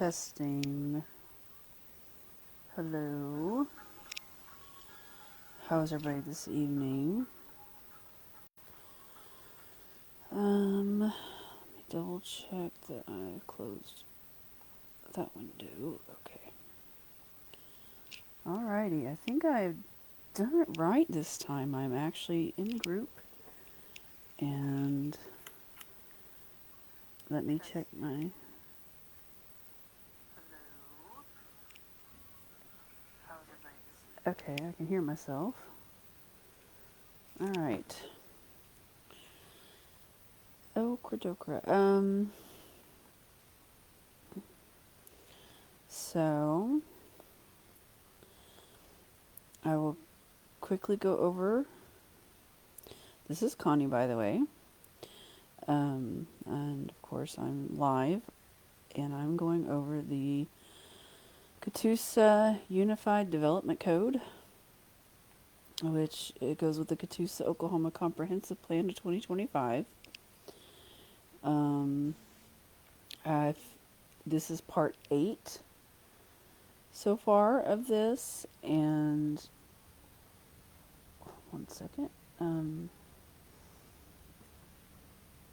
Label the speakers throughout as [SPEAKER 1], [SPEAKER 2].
[SPEAKER 1] Testing. Hello. How's everybody this evening? Let me double check that I closed that window. Okay. Alrighty, I think I've done it right this time. I'm actually in group. And let me check my... Okay, I can hear myself. Alright. Okra-dokra. So, I will quickly go over... This is Connie, by the way. And of course I'm live, and I'm going over the Catoosa Unified Development Code, which it goes with the Catoosa, Oklahoma Comprehensive Plan to 2025. This is part 8 so far of this, and one second. And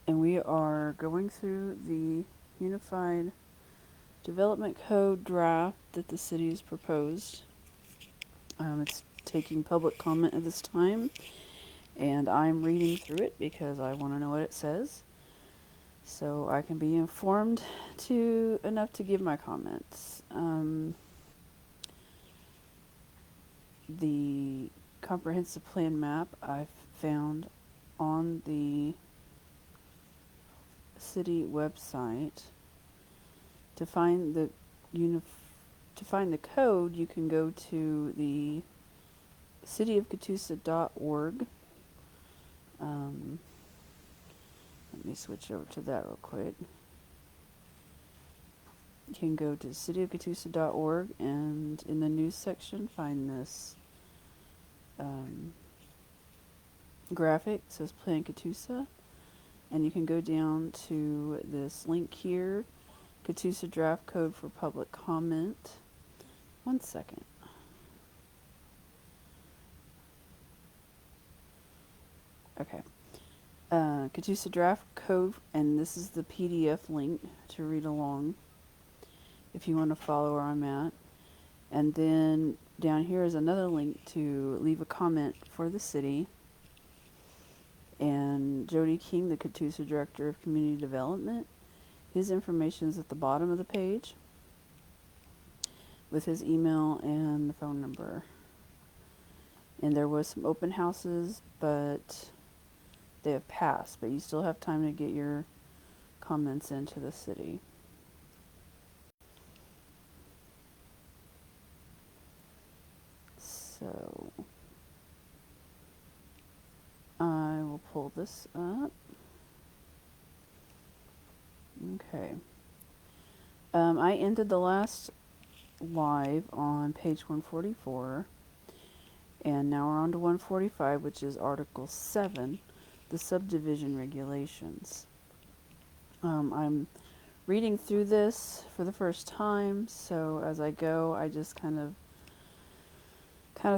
[SPEAKER 1] we are going through the Unified Development Code draft that the city has proposed. It's taking public comment at this time, and I'm reading through it because I want to know what it says, so I can be informed enough to give my comments. The comprehensive plan map I've found on the city website. To find the code, you can go to the cityofcatoosa.org. Let me switch over to that real quick. You can go to cityofcatoosa.org, and in the news section find this graphic. It says Plan Catoosa, and you can go down to this link here, Catoosa Draft Code for Public Comment. One second. Okay. Catoosa Draft Code, and this is the PDF link to read along if you want to follow where I'm at. And then down here is another link to leave a comment for the city. And Jody King, the Catoosa Director of Community Development, his information is at the bottom of the page with his email and the phone number. And there was some open houses, but they have passed. But you still have time to get your comments into the city. So I will pull this up. Okay. I ended the last live on page 144, and now we're on to 145, which is Article 7, the subdivision regulations. I'm reading through this for the first time, so as I go, I just kind of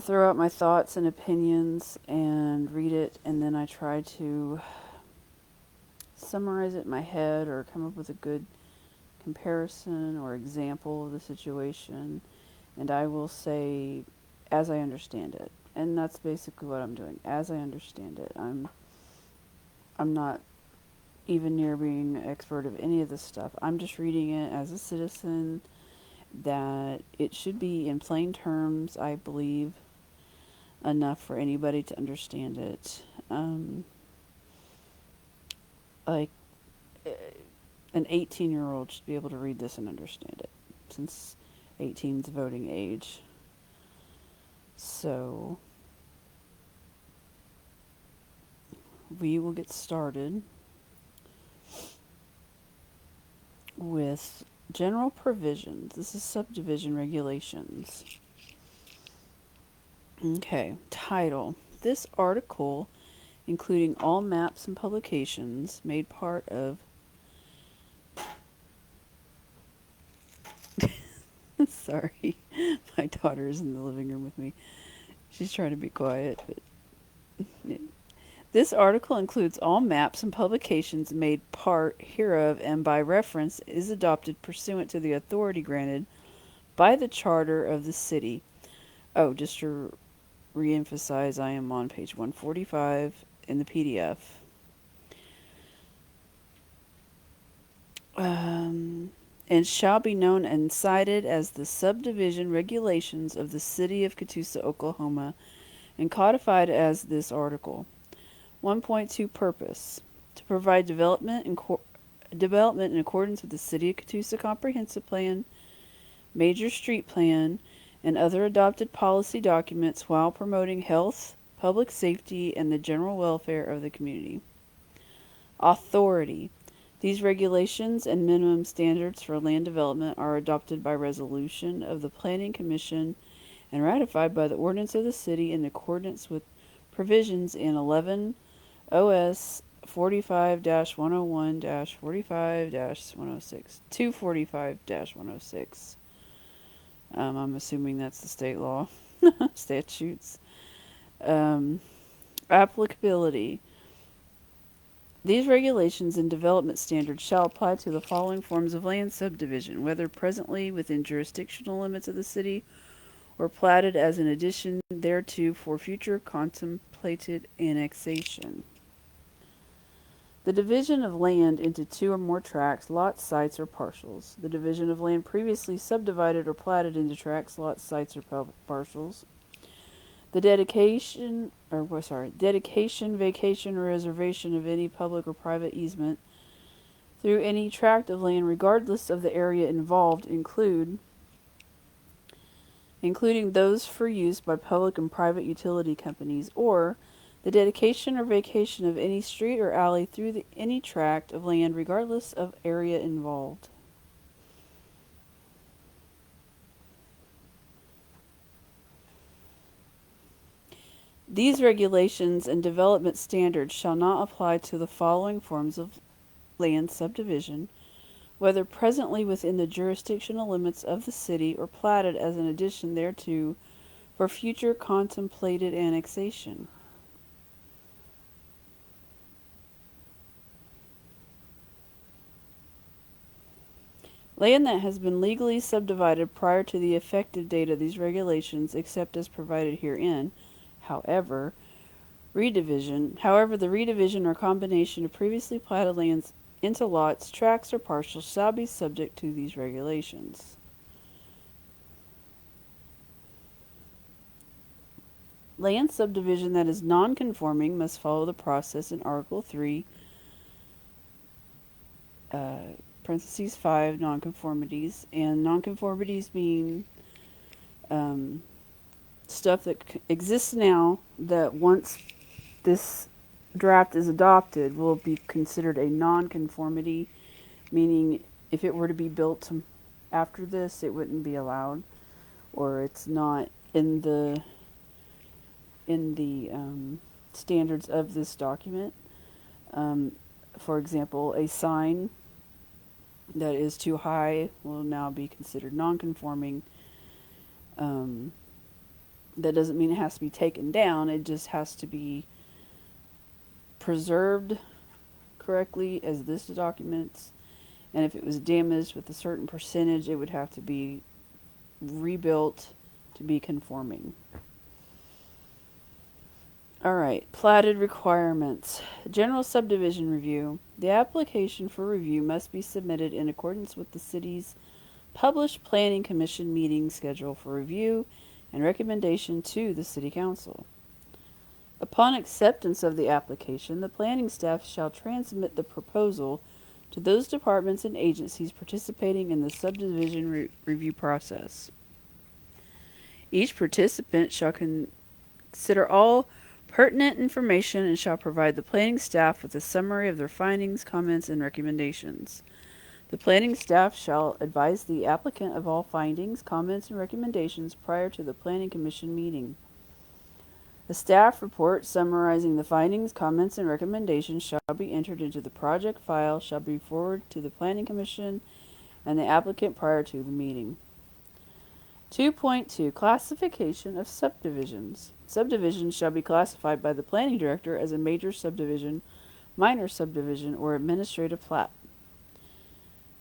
[SPEAKER 1] throw out my thoughts and opinions and read it, and then I try to summarize it in my head or come up with a good comparison or example of the situation, and I will say as I understand it. And that's basically what I'm doing, as I understand it. I'm not even near being an expert of any of this stuff. I'm just reading it as a citizen, that it should be in plain terms, I believe, enough for anybody to understand it. Like an 18-year-old should be able to read this and understand it, since 18 is voting age. So we will get started with general provisions. This is subdivision regulations. Okay, title. This article, including all maps and publications made part of Sorry, my daughter is in the living room with me. She's trying to be quiet, but this article includes all maps and publications made part hereof and by reference is adopted pursuant to the authority granted by the charter of the city. Oh, just to reemphasize, I am on page 145 in the PDF. And shall be known and cited as the subdivision regulations of the city of Catoosa, Oklahoma, and codified as this article. 1.2 Purpose: to provide development in accordance with the City of Catoosa Comprehensive Plan, Major Street Plan, and other adopted policy documents while promoting health, public safety, and the general welfare of the community. Authority: these regulations and minimum standards for land development are adopted by resolution of the Planning Commission and ratified by the ordinance of the city in accordance with provisions in 11 OS 45-101-45-106, 245-106. I'm assuming that's the state law statutes. Applicability: these regulations and development standards shall apply to the following forms of land subdivision, whether presently within jurisdictional limits of the city or platted as an addition thereto for future contemplated annexation. The division of land into two or more tracts, lots, sites, or parcels. The division of land previously subdivided or platted into tracts, lots, sites, or parcels. The dedication, vacation, or reservation of any public or private easement through any tract of land, regardless of the area involved, including those for use by public and private utility companies, or the dedication or vacation of any street or alley through any tract of land, regardless of area involved. These regulations and development standards shall not apply to the following forms of land subdivision, whether presently within the jurisdictional limits of the city or platted as an addition thereto for future contemplated annexation. Land that has been legally subdivided prior to the effective date of these regulations, except as provided herein, however, the redivision or combination of previously platted lands into lots, tracts, or parcels shall be subject to these regulations. Land subdivision that is non-conforming must follow the process in Article 3, parentheses 5, nonconformities. And nonconformities mean stuff that exists now that once this draft is adopted will be considered a nonconformity, meaning if it were to be built after this, it wouldn't be allowed, or it's not in the standards of this document. For example, a sign that is too high will now be considered non-conforming. That doesn't mean it has to be taken down. It just has to be preserved correctly as this documents. And if it was damaged with a certain percentage, it would have to be rebuilt to be conforming. Alright, platted requirements. General subdivision review. The application for review must be submitted in accordance with the city's published Planning Commission meeting schedule for review and recommendation to the City Council. Upon acceptance of the application, the planning staff shall transmit the proposal to those departments and agencies participating in the subdivision review process. Each participant shall consider all pertinent information and shall provide the planning staff with a summary of their findings, comments, and recommendations. The planning staff shall advise the applicant of all findings, comments, and recommendations prior to the Planning Commission meeting. A staff report summarizing the findings, comments, and recommendations shall be entered into the project file, shall be forwarded to the Planning Commission and the applicant prior to the meeting. 2.2 Classification of subdivisions. Subdivisions shall be classified by the planning director as a major subdivision, minor subdivision, or administrative plat.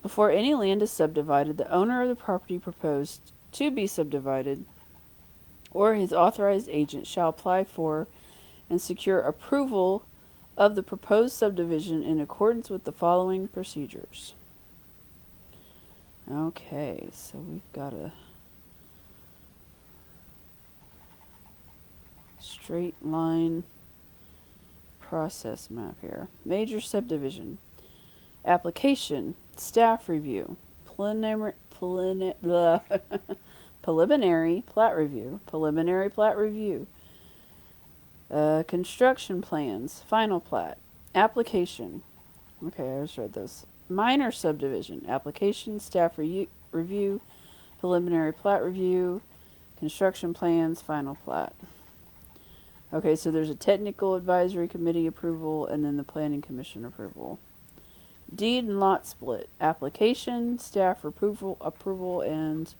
[SPEAKER 1] Before any land is subdivided, the owner of the property proposed to be subdivided or his authorized agent shall apply for and secure approval of the proposed subdivision in accordance with the following procedures. Okay, so we've got a straight line process map here. Major subdivision. Application. Staff review. Preliminary plat review. Preliminary plat review. Construction plans. Final plat. Application. Okay, I just read those. Minor subdivision. Application. Staff review. Preliminary plat review. Construction plans. Final plat. Okay, so there's a technical advisory committee approval and then the planning commission approval. Deed and lot split. Application, staff approval, and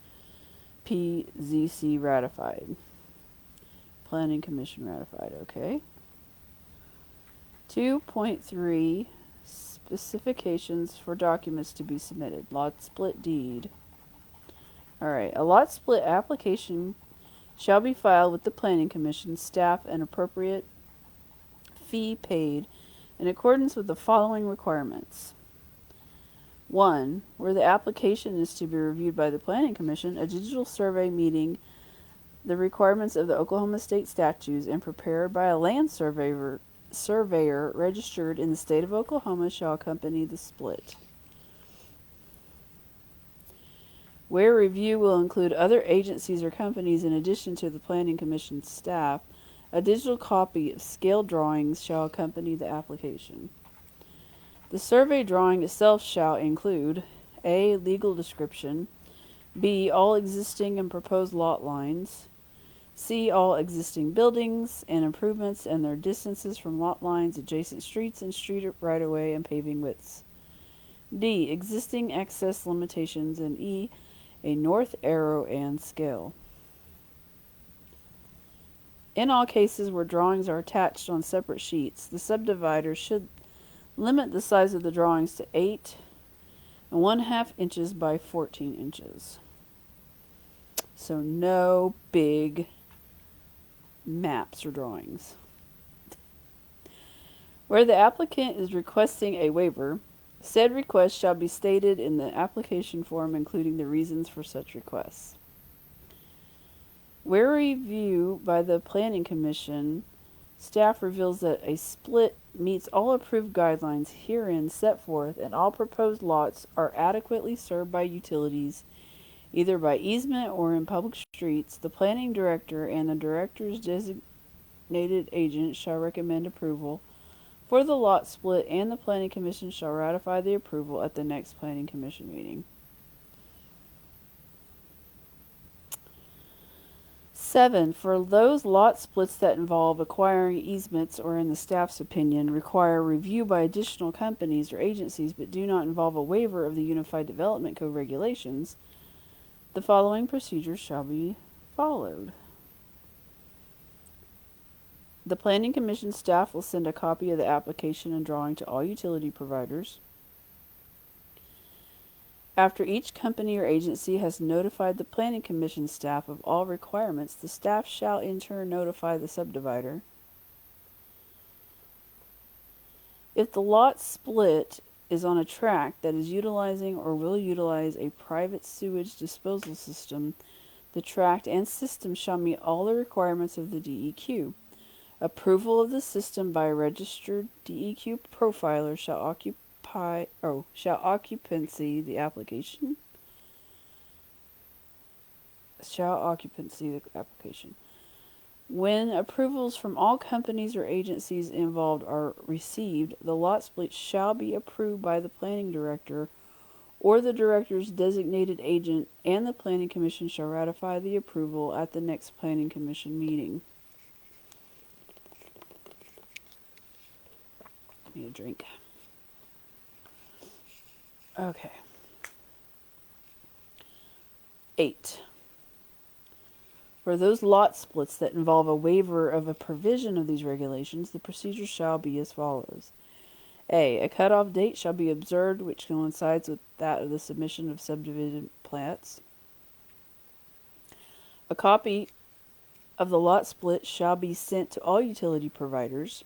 [SPEAKER 1] PZC ratified. Planning commission ratified, okay. 2.3 Specifications for documents to be submitted. Lot split deed. Alright, a lot split application shall be filed with the planning commission, staff, and appropriate fee paid in accordance with the following requirements. 1. Where the application is to be reviewed by the planning commission, a digital survey meeting the requirements of the Oklahoma state statutes and prepared by a land surveyor registered in the state of Oklahoma shall accompany the split. Where review will include other agencies or companies in addition to the planning commission staff, a digital copy of scale drawings shall accompany the application. The survey drawing itself shall include A. Legal description, B. All existing and proposed lot lines, C. All existing buildings and improvements and their distances from lot lines, adjacent streets and street right-of-way and paving widths, D. Existing access limitations, and E. A north arrow and scale. In all cases where drawings are attached on separate sheets, the subdivider should limit the size of the drawings to 8.5 inches by 14 inches. So no big maps or drawings. Where the applicant is requesting a waiver, said request shall be stated in the application form, including the reasons for such requests. Where review by the planning commission, staff reveals that a split meets all approved guidelines herein set forth and all proposed lots are adequately served by utilities, either by easement or in public streets, the planning director and the director's designated agent shall recommend approval for the lot split, and the planning commission shall ratify the approval at the next planning commission meeting. 7. For those lot splits that involve acquiring easements or, in the staff's opinion, require review by additional companies or agencies but do not involve a waiver of the Unified Development Code regulations, the following procedures shall be followed. The Planning Commission staff will send a copy of the application and drawing to all utility providers. After each company or agency has notified the Planning Commission staff of all requirements, the staff shall in turn notify the subdivider. If the lot split is on a tract that is utilizing or will utilize a private sewage disposal system, the tract and system shall meet all the requirements of the DEQ. Approval of the system by a registered DEQ profiler shall occupancy the application. When approvals from all companies or agencies involved are received, the lot split shall be approved by the planning director or the director's designated agent, and the planning commission shall ratify the approval at the next planning commission meeting. Need a drink. Okay. 8. For those lot splits that involve a waiver of a provision of these regulations, the procedure shall be as follows. A cutoff date shall be observed which coincides with that of the submission of subdivision plats. A copy of the lot split shall be sent to all utility providers.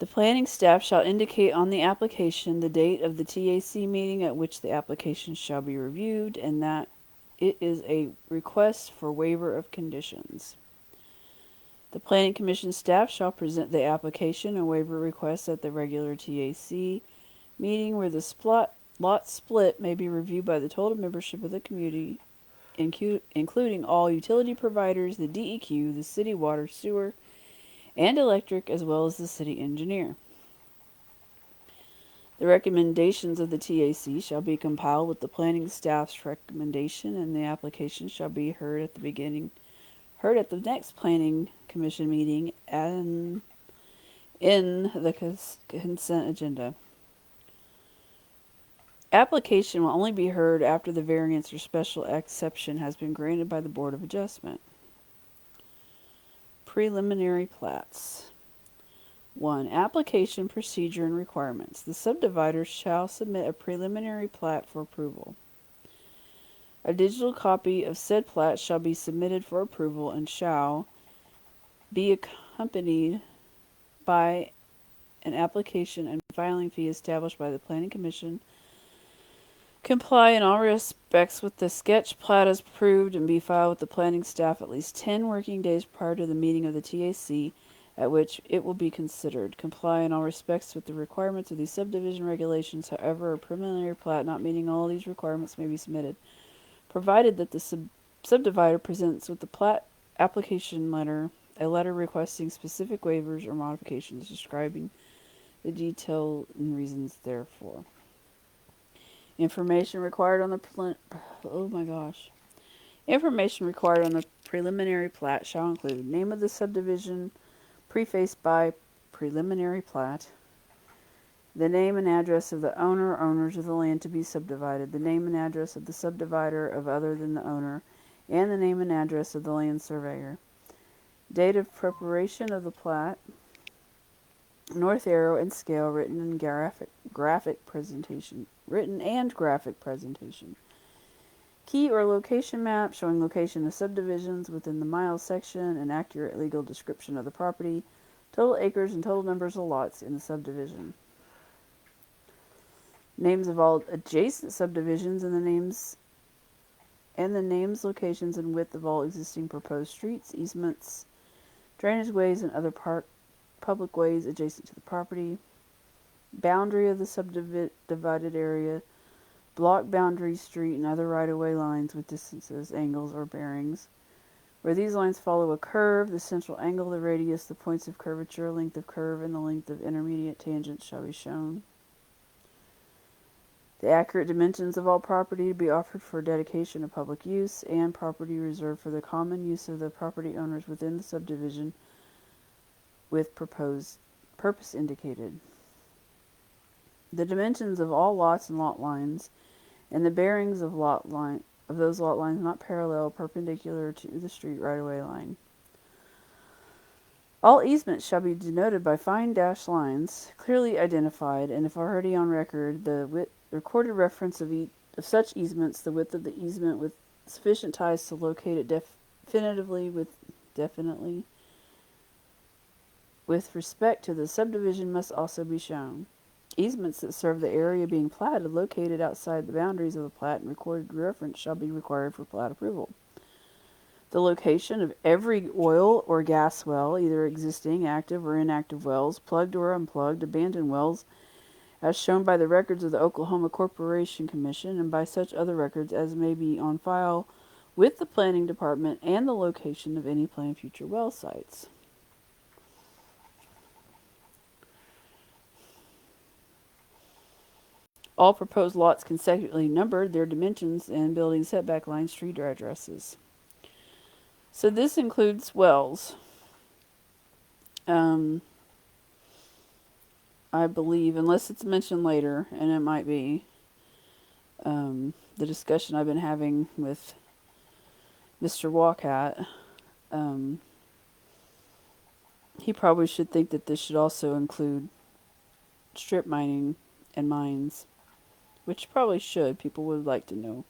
[SPEAKER 1] The planning staff shall indicate on the application the date of the TAC meeting at which the application shall be reviewed, and that it is a request for waiver of conditions. The Planning Commission staff shall present the application and waiver request at the regular TAC meeting where the lot split may be reviewed by the total membership of the community, including all utility providers, the DEQ, the city water, sewer, and electric, as well as the city engineer. The recommendations of the TAC shall be compiled with the planning staff's recommendation, and the application shall be heard at the next planning commission meeting and in the consent agenda. Application will only be heard after the variance or special exception has been granted by the Board of Adjustment. Preliminary plats. 1. Application procedure and requirements. The subdividers shall submit a preliminary plat for approval. A digital copy of said plat shall be submitted for approval and shall be accompanied by an application and filing fee established by the Planning Commission. Comply in all respects with the sketch plat as approved and be filed with the planning staff at least 10 working days prior to the meeting of the TAC at which it will be considered. Comply in all respects with the requirements of these subdivision regulations. However, a preliminary plat not meeting all these requirements may be submitted, provided that the subdivider presents with the plat application letter a letter requesting specific waivers or modifications describing the detail and reasons therefor. Information required on the Information required on the preliminary plat shall include name of the subdivision, prefaced by preliminary plat, the name and address of the owner or owners of the land to be subdivided, the name and address of the subdivider of other than the owner, and the name and address of the land surveyor. Date of preparation of the plat, north arrow and scale written and graphic presentation. Key or location map showing location of subdivisions within the miles section, an accurate legal description of the property, total acres and total numbers of lots in the subdivision. Names of all adjacent subdivisions and the names, locations, and width of all existing proposed streets, easements, drainage ways, and other public ways adjacent to the property. Boundary of the subdivided area, block boundary, street, and other right-of-way lines with distances, angles, or bearings. Where these lines follow a curve, the central angle, the radius, the points of curvature, length of curve, and the length of intermediate tangents shall be shown. The accurate dimensions of all property to be offered for dedication of public use and property reserved for the common use of the property owners within the subdivision with proposed purpose indicated. The dimensions of all lots and lot lines and the bearings of those lot lines not parallel perpendicular to the street right-of-way line. All easements shall be denoted by fine dashed lines, clearly identified, and if already on record, the recorded reference of such easements, the width of the easement with sufficient ties to locate it definitely with respect to the subdivision must also be shown. Easements that serve the area being platted located outside the boundaries of the plat and recorded reference shall be required for plat approval. The location of every oil or gas well, either existing, active, or inactive wells, plugged or unplugged, abandoned wells, as shown by the records of the Oklahoma Corporation Commission and by such other records as may be on file with the Planning Department, and the location of any planned future well sites. All proposed lots consecutively numbered, their dimensions, and building setback lines, street addresses. So this includes wells. I believe, unless it's mentioned later, and it might be, the discussion I've been having with Mr. Walcott, he probably should think that this should also include strip mining and mines, which probably should. People would like to know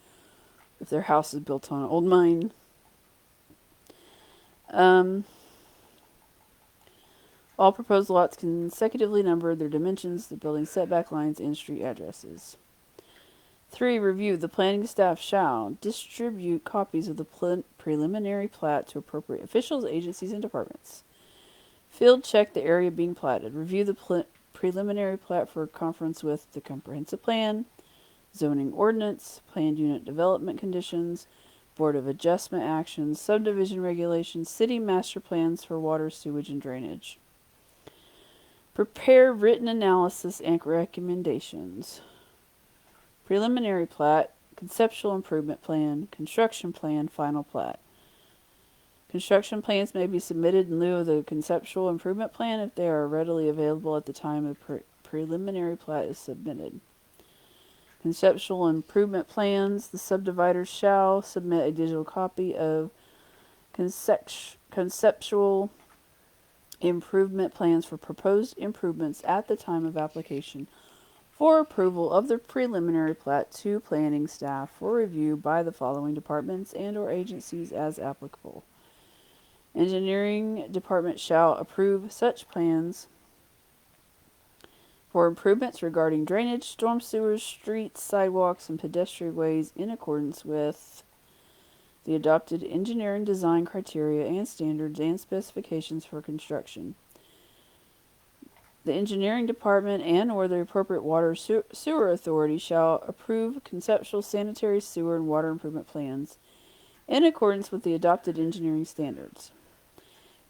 [SPEAKER 1] if their house is built on an old mine. All proposed lots consecutively number their dimensions, the building setback lines, and street addresses. 3. Review. The planning staff shall distribute copies of the preliminary plat to appropriate officials, agencies, and departments. Field check the area being platted. Review the preliminary plat for conference with the comprehensive plan, zoning ordinance, planned unit development conditions, Board of Adjustment actions, subdivision regulations, city master plans for water, sewage, and drainage. Prepare written analysis and recommendations. Preliminary plat, conceptual improvement plan, construction plan, final plat. Construction plans may be submitted in lieu of the conceptual improvement plan if they are readily available at the time the preliminary plat is submitted. Conceptual improvement plans, the subdividers shall submit a digital copy of conceptual improvement plans for proposed improvements at the time of application for approval of the preliminary plat to planning staff for review by the following departments and or agencies as applicable. Engineering department shall approve such plans for improvements regarding drainage, storm sewers, streets, sidewalks, and pedestrian ways in accordance with the adopted engineering design criteria and standards and specifications for construction. The engineering department and or the appropriate water sewer authority shall approve conceptual sanitary sewer and water improvement plans in accordance with the adopted engineering standards.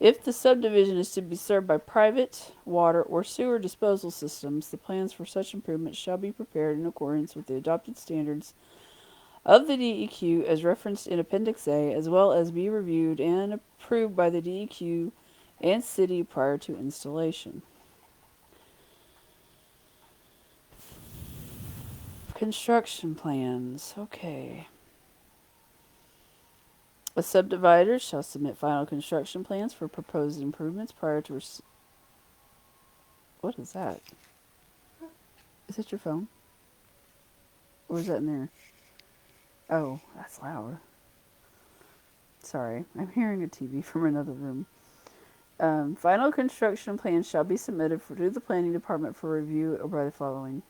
[SPEAKER 1] If the subdivision is to be served by private water or sewer disposal systems, the plans for such improvements shall be prepared in accordance with the adopted standards of the DEQ as referenced in Appendix A, as well as be reviewed and approved by the DEQ and city prior to installation. Construction plans. Okay. A subdivider shall submit final construction plans for proposed improvements prior to What is that? Is that your phone? Or is that in there? Oh, that's loud. Sorry, I'm hearing a TV from another room. Final construction plans shall be submitted to the planning department for review or by the following.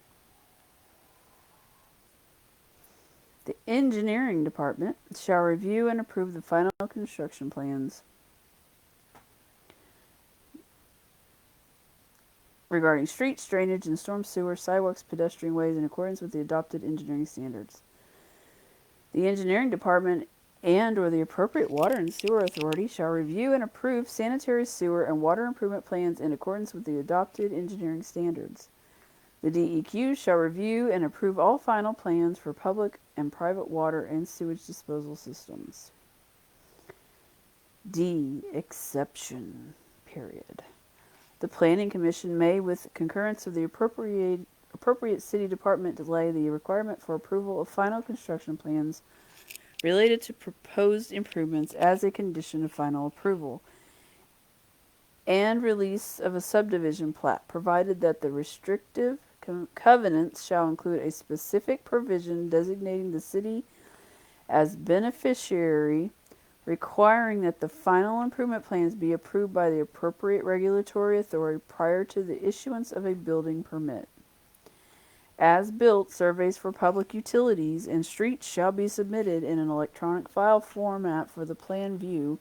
[SPEAKER 1] The engineering department shall review and approve the final construction plans regarding streets, drainage, and storm sewer, sidewalks, pedestrian ways in accordance with the adopted engineering standards. The engineering department and or the appropriate water and sewer authority shall review and approve sanitary sewer and water improvement plans in accordance with the adopted engineering standards. The DEQ shall review and approve all final plans for public and private water and sewage disposal systems. D. Exception. Period. The Planning Commission may, with concurrence of the appropriate city department, delay the requirement for approval of final construction plans related to proposed improvements as a condition of final approval and release of a subdivision plat, provided that the restrictive covenants shall include a specific provision designating the city as beneficiary, requiring that the final improvement plans be approved by the appropriate regulatory authority prior to the issuance of a building permit. As-built surveys for public utilities and streets shall be submitted in an electronic file format for the plan view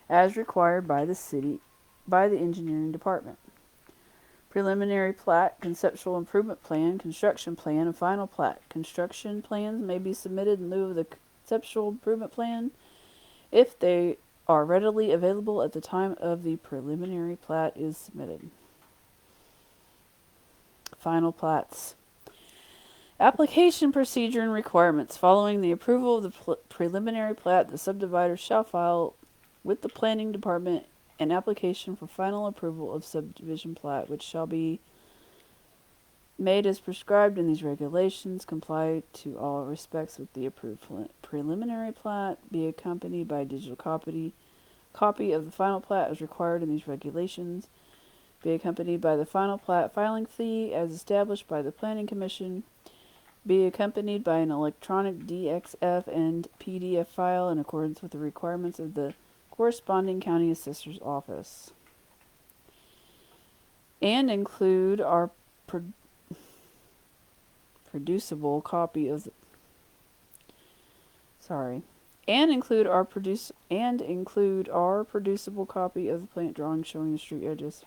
[SPEAKER 1] as required by the engineering department. Preliminary plat, conceptual improvement plan, construction plan, and final plat. Construction plans may be submitted in lieu of the conceptual improvement plan if they are readily available at the time of the preliminary plat is submitted. Final plats. Application procedure and requirements. Following the approval of the preliminary plat, the subdivider shall file with the planning department an application for final approval of subdivision plat, which shall be made as prescribed in these regulations, comply to all respects with the approved preliminary plat, be accompanied by a digital copy of the final plat as required in these regulations, be accompanied by the final plat filing fee as established by the Planning Commission, be accompanied by an electronic DXF and PDF file in accordance with the requirements of the corresponding county assessor's office, and include our producible copy of the, include our producible copy of the plant drawing showing the street edges.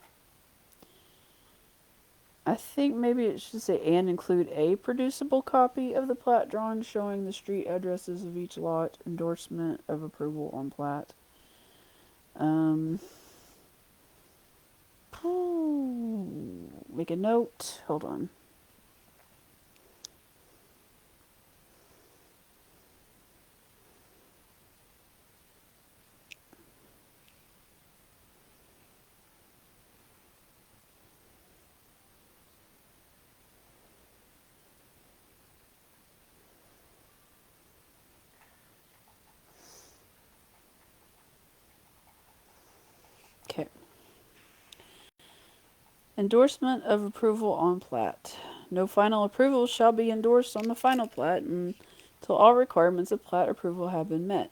[SPEAKER 1] I think maybe it should say and include a producible copy of the plat drawing showing the street addresses of each lot, endorsement of approval on plat. Make a note. Hold on. Okay. Endorsement of approval on plat. No final approval shall be endorsed on the final plat until all requirements of plat approval have been met.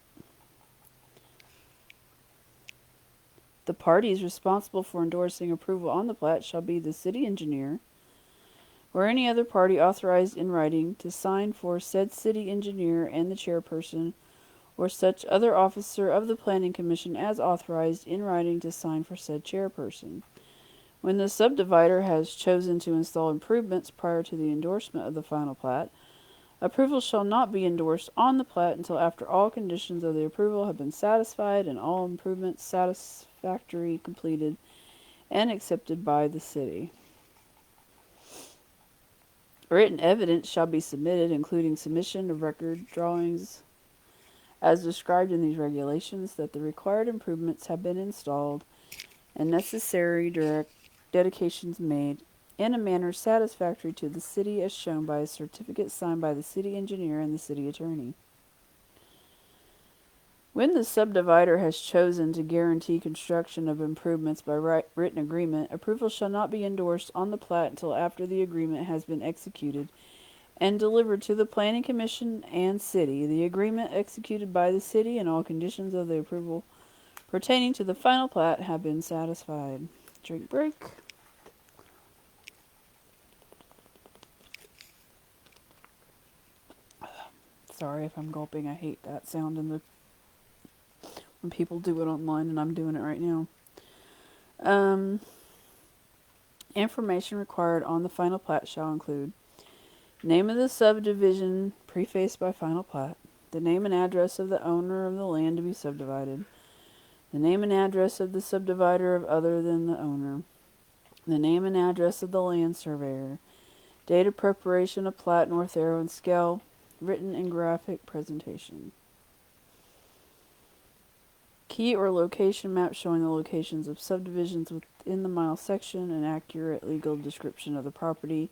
[SPEAKER 1] The parties responsible for endorsing approval on the plat shall be the city engineer or any other party authorized in writing to sign for said city engineer and the chairperson or such other officer of the Planning Commission as authorized in writing to sign for said chairperson. When the subdivider has chosen to install improvements prior to the endorsement of the final plat, approval shall not be endorsed on the plat until after all conditions of the approval have been satisfied and all improvements satisfactorily completed and accepted by the city. Written evidence shall be submitted, including submission of record drawings as described in these regulations, that the required improvements have been installed and necessary dedications made in a manner satisfactory to the city as shown by a certificate signed by the city engineer and the city attorney. When the subdivider has chosen to guarantee construction of improvements by written agreement, approval shall not be endorsed on the plat until after the agreement has been executed and delivered to the Planning Commission and city. The agreement executed by the city and all conditions of the approval pertaining to the final plat have been satisfied. Drink break. Sorry if I'm gulping. I hate that sound when people do it online, and I'm doing it right now. Information required on the final plat shall include name of the subdivision prefaced by final plat, the name and address of the owner of the land to be subdivided, the name and address of the subdivider of other than the owner, the name and address of the land surveyor, date of preparation of plat, north arrow and scale, written and graphic presentation. Key or location map showing the locations of subdivisions within the mile section, an accurate legal description of the property,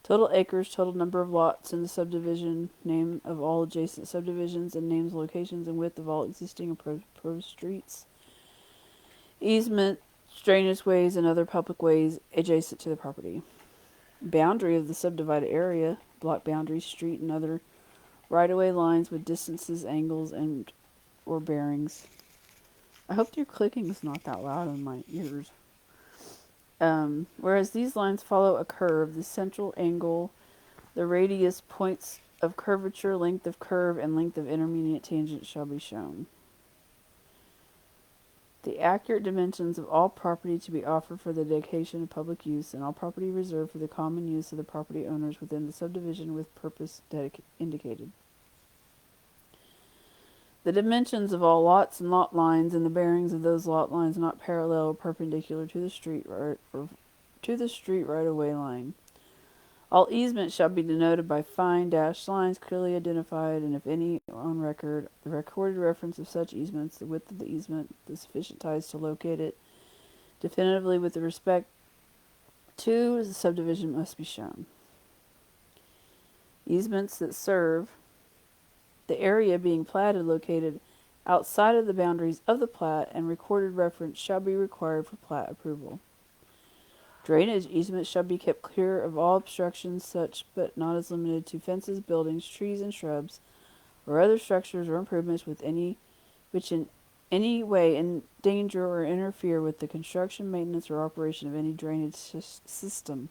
[SPEAKER 1] total acres, total number of lots in the subdivision, name of all adjacent subdivisions, and names, locations, and width of all existing and proposed streets, easement, drainage ways, and other public ways adjacent to the property. Boundary of the subdivided area, block boundaries, street, and other right-of-way lines with distances, angles, and or bearings. I hope your clicking is not that loud in my ears. Whereas these lines follow a curve, the central angle, the radius, points of curvature, length of curve, and length of intermediate tangent shall be shown. The accurate dimensions of all property to be offered for the dedication of public use, and all property reserved for the common use of the property owners within the subdivision with purpose indicated. The dimensions of all lots and lot lines and the bearings of those lot lines not parallel or perpendicular to the street right-of-way line. All easements shall be denoted by fine dashed lines clearly identified, and if any on record, the recorded reference of such easements, the width of the easement, the sufficient ties to locate it definitively with respect to the subdivision must be shown. Easements that serve the area being platted located outside of the boundaries of the plat and recorded reference shall be required for plat approval. Drainage easements shall be kept clear of all obstructions such but not as limited to fences, buildings, trees, and shrubs, or other structures or improvements which in any way endanger or interfere with the construction, maintenance, or operation of any drainage system.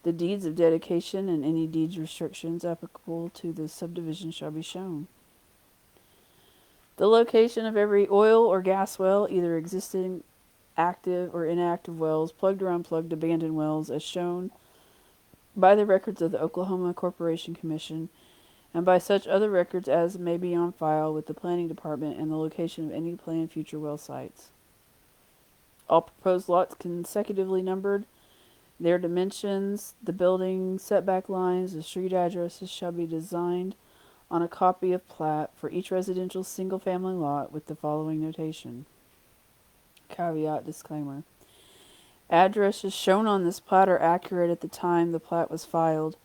[SPEAKER 1] The deeds of dedication and any deeds restrictions applicable to the subdivision shall be shown. The location of every oil or gas well, either existing, active, or inactive wells, plugged or unplugged abandoned wells, as shown by the records of the Oklahoma Corporation Commission and by such other records as may be on file with the Planning Department, and the location of any planned future well sites. All proposed lots consecutively numbered, their dimensions, the building setback lines, the street addresses shall be designed on a copy of plat for each residential single-family lot with the following notation. Caveat disclaimer. Addresses shown on this plat are accurate at the time the plat was filed.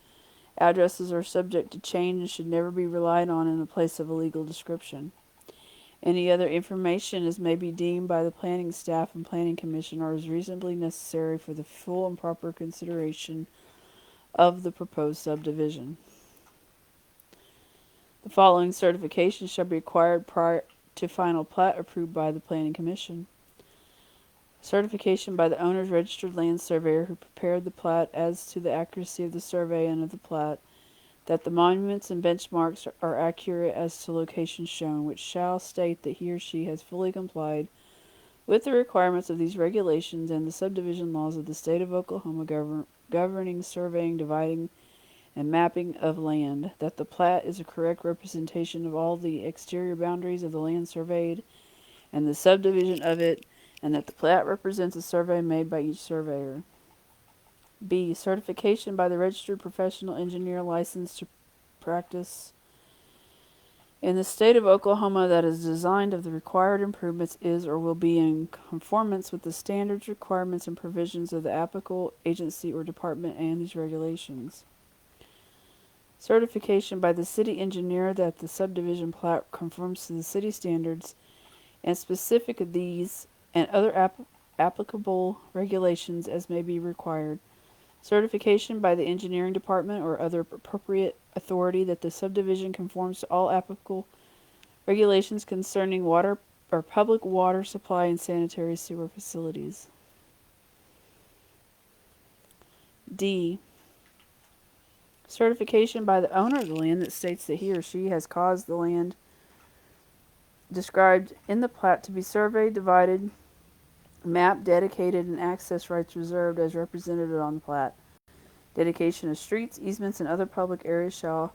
[SPEAKER 1] Addresses are subject to change and should never be relied on in the place of a legal description. Any other information as may be deemed by the planning staff and planning commission or is reasonably necessary for the full and proper consideration of the proposed subdivision. The following certifications shall be required prior to final plat approved by the planning commission. Certification by the owner's registered land surveyor who prepared the plat as to the accuracy of the survey and of the plat, that the monuments and benchmarks are accurate as to locations shown, which shall state that he or she has fully complied with the requirements of these regulations and the subdivision laws of the state of Oklahoma governing surveying, dividing, and mapping of land, that the plat is a correct representation of all the exterior boundaries of the land surveyed and the subdivision of it, and that the plat represents a survey made by each surveyor. B. Certification by the registered professional engineer licensed to practice in the state of Oklahoma that is designed of the required improvements is or will be in conformance with the standards, requirements, and provisions of the applicable agency or department and these regulations. Certification by the city engineer that the subdivision plat conforms to the city standards and specific of these and other applicable regulations as may be required. Certification by the engineering department or other appropriate authority that the subdivision conforms to all applicable regulations concerning water or public water supply and sanitary sewer facilities. D. Certification by the owner of the land that states that he or she has caused the land described in the plat to be surveyed, divided, mapped, dedicated, and access rights reserved as represented on the plat. Dedication of streets, easements, and other public areas shall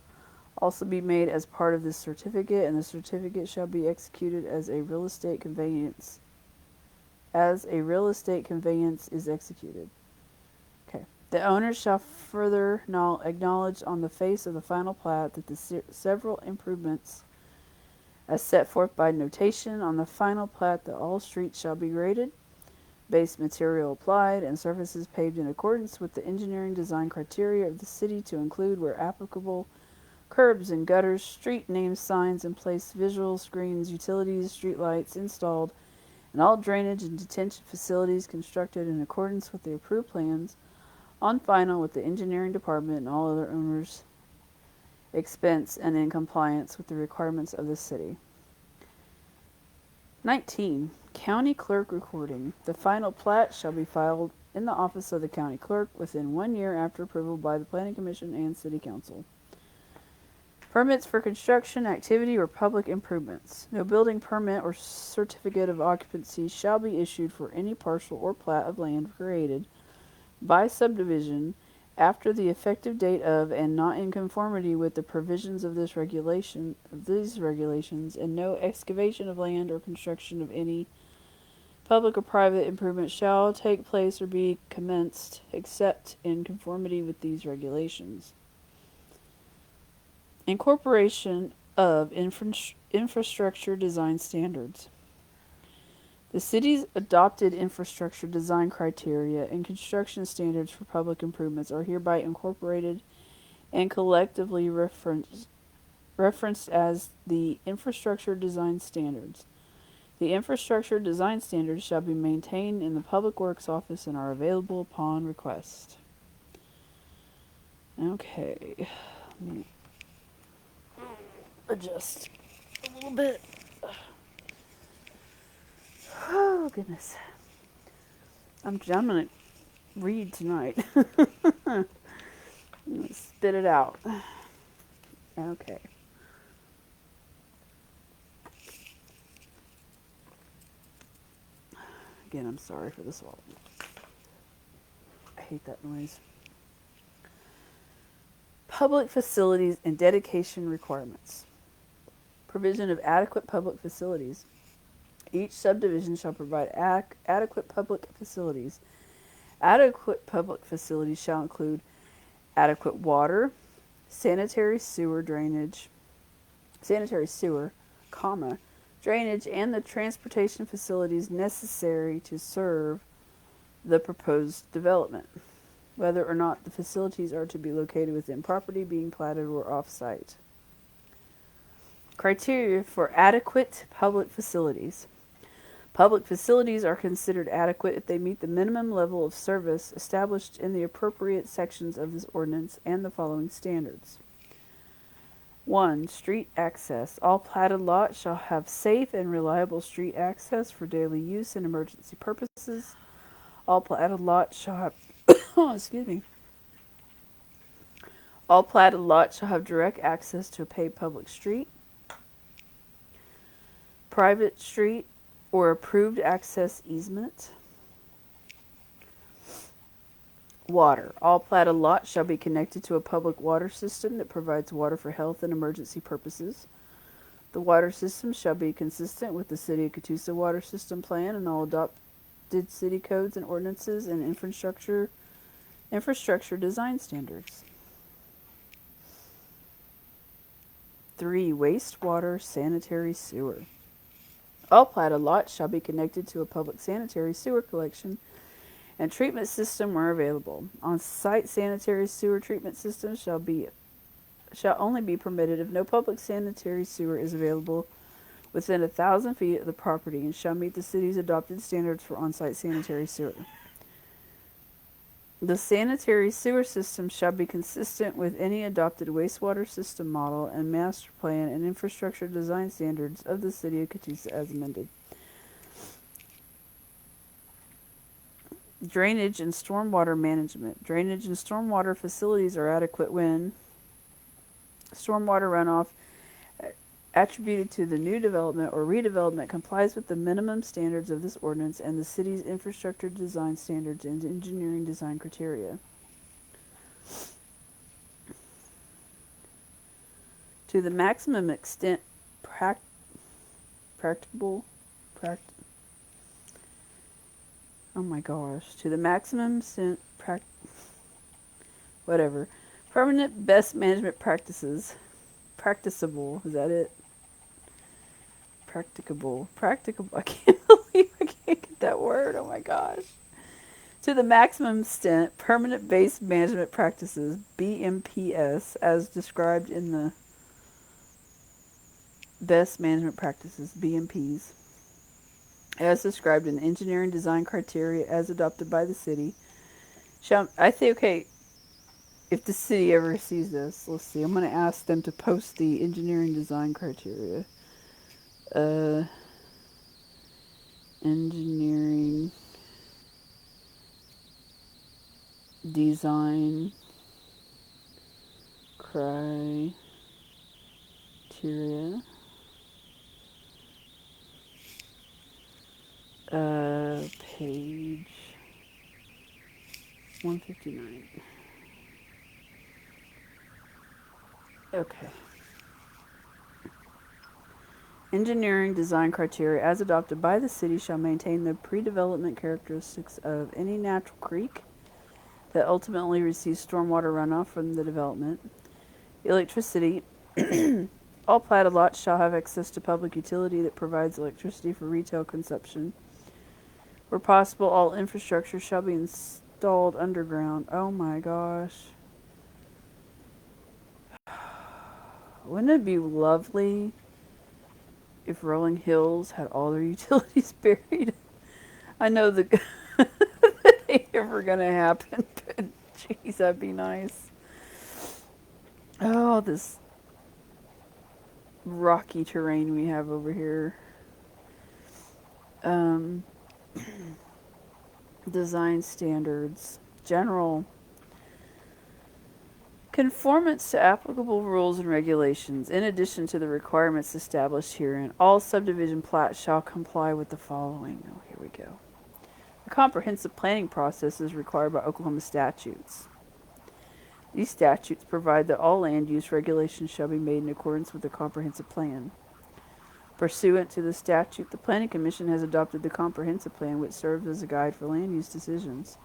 [SPEAKER 1] also be made as part of this certificate, and the certificate shall be executed as a real estate conveyance. As a real estate conveyance is executed. Okay. The owner shall further acknowledge on the face of the final plat that the several improvements as set forth by notation on the final plat that all streets shall be graded, base material applied, and surfaces paved in accordance with the engineering design criteria of the city to include, where applicable, curbs and gutters, street name signs in place, visual screens, utilities, street lights installed, and all drainage and detention facilities constructed in accordance with the approved plans on final with the engineering department and all other owners' expense and in compliance with the requirements of the city. 19. County Clerk Recording. The final plat shall be filed in the office of the County Clerk within 1 year after approval by the Planning Commission and City Council. Permits for construction, activity, or public improvements. No building permit or certificate of occupancy shall be issued for any parcel or plat of land created by subdivision after the effective date of and not in conformity with the provisions of these regulations, and no excavation of land or construction of any public or private improvement shall take place or be commenced except in conformity with these regulations. Incorporation of infrastructure design standards. The city's adopted infrastructure design criteria and construction standards for public improvements are hereby incorporated and collectively referenced as the Infrastructure Design Standards. The Infrastructure Design Standards shall be maintained in the Public Works Office and are available upon request. Okay. Let me adjust a little bit. Oh, goodness. I'm going to read tonight. Spit it out. Okay. Again, I'm sorry for the swallow. I hate that noise. Public facilities and dedication requirements. Provision of adequate public facilities. Each subdivision shall provide adequate public facilities. Adequate public facilities shall include adequate water, sanitary sewer, drainage, and the transportation facilities necessary to serve the proposed development, whether or not the facilities are to be located within property being platted or off-site. Criteria for adequate public facilities. Public facilities are considered adequate if they meet the minimum level of service established in the appropriate sections of this ordinance and the following standards. 1. Street access. All platted lots shall have safe and reliable street access for daily use and emergency purposes. All platted lots shall have All platted lots shall have direct access to a paved public street, private street, or approved access easement. Water. All platted lots shall be connected to a public water system that provides water for health and emergency purposes. The water system shall be consistent with the City of Catoosa Water System Plan and all adopted city codes and ordinances and infrastructure design standards. 3. Wastewater, sanitary sewer. All platted lots shall be connected to a public sanitary sewer collection and treatment system where available. On-site sanitary sewer treatment systems shall only be permitted if no public sanitary sewer is available within 1,000 feet of the property and shall meet the city's adopted standards for on-site sanitary sewer. The sanitary sewer system shall be consistent with any adopted wastewater system model and master plan and infrastructure design standards of the City of Catoosa as amended. Drainage and stormwater management. Drainage and stormwater facilities are adequate when stormwater runoff attributed to the new development or redevelopment complies with the minimum standards of this ordinance and the city's infrastructure design standards and engineering design criteria. To the maximum extent practicable, to the maximum extent permanent best management practices, practicable, is that it? Practicable. I can't believe I can't get that word. Oh my gosh. To the maximum extent, permanent based management practices, BMPS, as described in the best management practices, BMPs, as described in engineering design criteria as adopted by the city. If the city ever sees this, let's see, I'm going to ask them to post the engineering design criteria. Engineering design criteria. Page 159. Okay. Engineering design criteria as adopted by the city shall maintain the pre-development characteristics of any natural creek that ultimately receives stormwater runoff from the development. Electricity. All platted lots shall have access to public utility that provides electricity for retail consumption. Where possible, all infrastructure shall be installed underground. Oh my gosh. Wouldn't it be lovely if Rolling Hills had all their utilities buried? I know that that ain't ever gonna happen, but jeez, that'd be nice. Oh, this rocky terrain we have over here. Um, design standards. General conformance to applicable rules and regulations. In addition to the requirements established herein, all subdivision plats shall comply with the following. Oh, here we go. A comprehensive planning process is required by Oklahoma statutes. These statutes provide that all land use regulations shall be made in accordance with the comprehensive plan. Pursuant to the statute, the Planning Commission has adopted the comprehensive plan, which serves as a guide for land use decisions.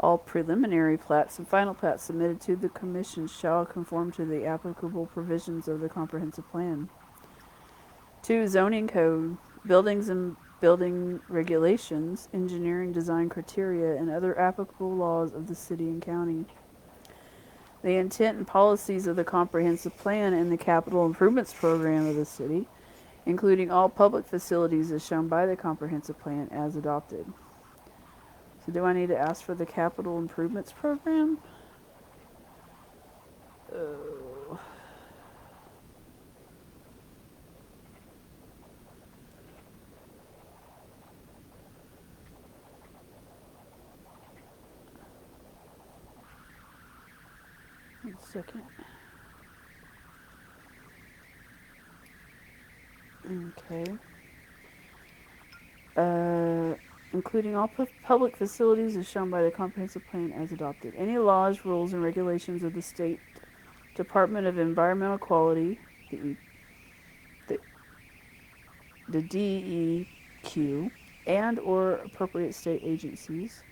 [SPEAKER 1] All preliminary plats and final plats submitted to the Commission shall conform to the applicable provisions of the comprehensive plan. 2. Zoning code, buildings and building regulations, engineering design criteria, and other applicable laws of the city and county. The intent and policies of the comprehensive plan and the capital improvements program of the city, including all public facilities as shown by the comprehensive plan as adopted. So do I need to ask for the capital improvements program? Oh. One second. Okay. Including all public facilities as shown by the comprehensive plan as adopted. Any laws, rules, and regulations of the State Department of Environmental Quality, the DEQ, and or appropriate state agencies.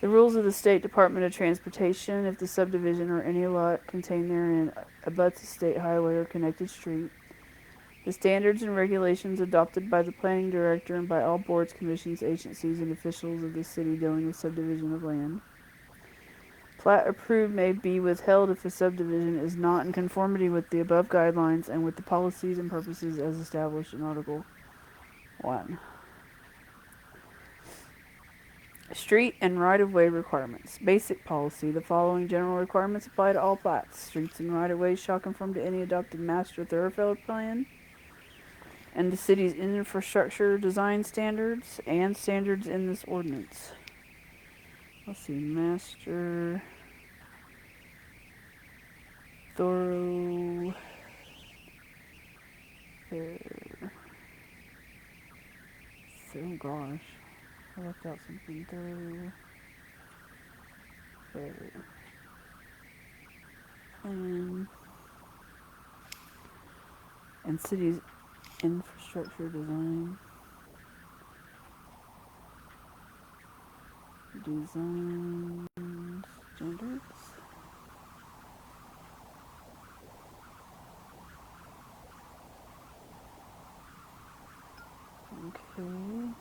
[SPEAKER 1] The rules of the State Department of Transportation if the subdivision or any lot contained therein abuts a state highway or connected street. The standards and regulations adopted by the planning director and by all boards, commissions, agencies, and officials of the city dealing with subdivision of land. Plat approved may be withheld if a subdivision is not in conformity with the above guidelines and with the policies and purposes as established in Article 1. Street and right-of-way requirements. Basic policy. The following general requirements apply to all plats. Streets and right-of-ways shall conform to any adopted master thoroughfare plan and the city's infrastructure design standards and standards in this ordinance. Let's see, master thorough fair. Oh gosh, I left out something. Thorough fair. And city's infrastructure design. Design standards. Okay.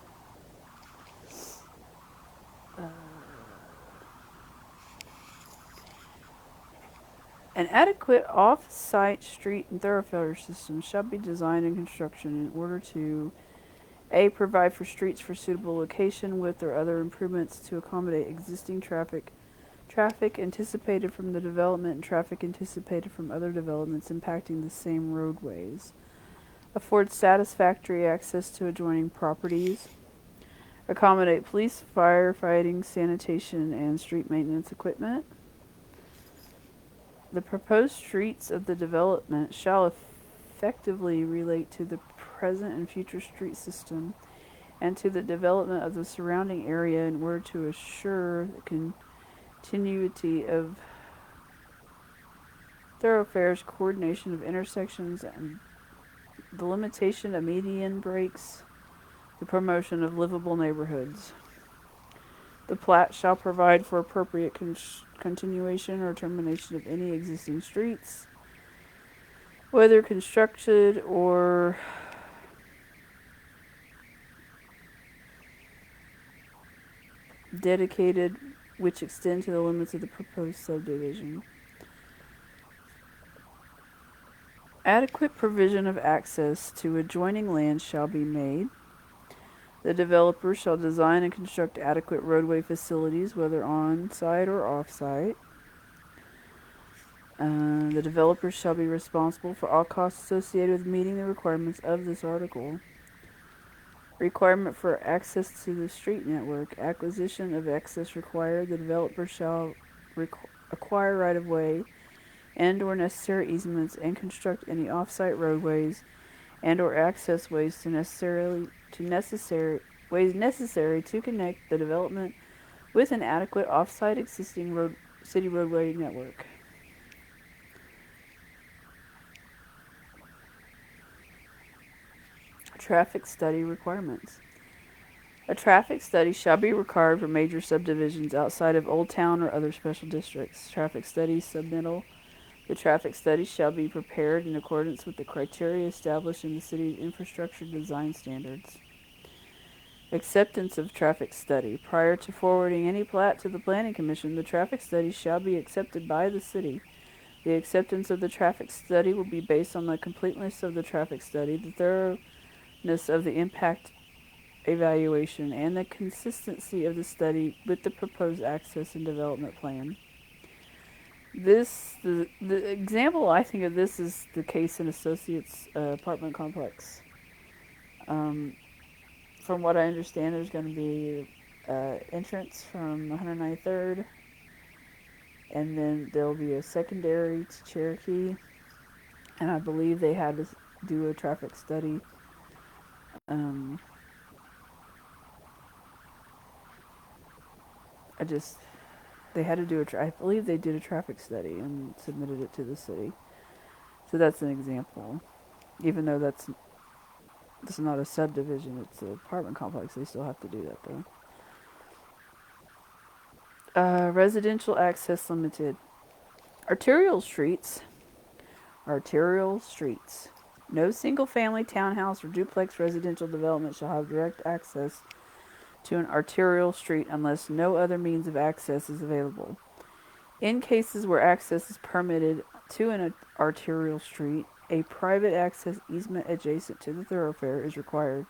[SPEAKER 1] An adequate off-site street and thoroughfare system shall be designed and constructed in order to A. Provide for streets for suitable location, width, or other improvements to accommodate existing traffic anticipated from the development and traffic anticipated from other developments impacting the same roadways. Afford satisfactory access to adjoining properties. Accommodate police, firefighting, sanitation, and street maintenance equipment. The proposed streets of the development shall effectively relate to the present and future street system and to the development of the surrounding area in order to assure the continuity of thoroughfares, coordination of intersections, and the limitation of median breaks, the promotion of livable neighborhoods. The plat shall provide for appropriate continuation or termination of any existing streets, whether constructed or dedicated, which extend to the limits of the proposed subdivision. Adequate provision of access to adjoining land shall be made. The developer shall design and construct adequate roadway facilities, whether on site or off site. The developer shall be responsible for all costs associated with meeting the requirements of this article. Requirement for access to the street network. Acquisition of access required. The developer shall acquire right-of-way and or necessary easements and construct any off-site roadways and or access ways ways necessary to connect the development with an adequate off-site existing city roadway network. Traffic study requirements. A traffic study shall be required for major subdivisions outside of Old Town or other special districts. Traffic study submittal. The traffic study shall be prepared in accordance with the criteria established in the city's infrastructure design standards. Acceptance of traffic study. Prior to forwarding any plat to the Planning Commission, the traffic study shall be accepted by the city. The acceptance of the traffic study will be based on the completeness of the traffic study, the thoroughness of the impact evaluation, and the consistency of the study with the proposed access and development plan. The example I think of this is the Case and Associates apartment complex. From what I understand, there's going to be entrance from 193rd, and then there'll be a secondary to Cherokee, and I believe they had to do a traffic study. They had to do I believe they did a traffic study and submitted it to the city. So that's an example. Even though that's not a subdivision, it's an apartment complex, they still have to do that though. Residential access limited. Arterial streets. No single-family townhouse or duplex residential development shall have direct access to an arterial street unless no other means of access is available. In cases where access is permitted to an arterial street, a private access easement adjacent to the thoroughfare is required.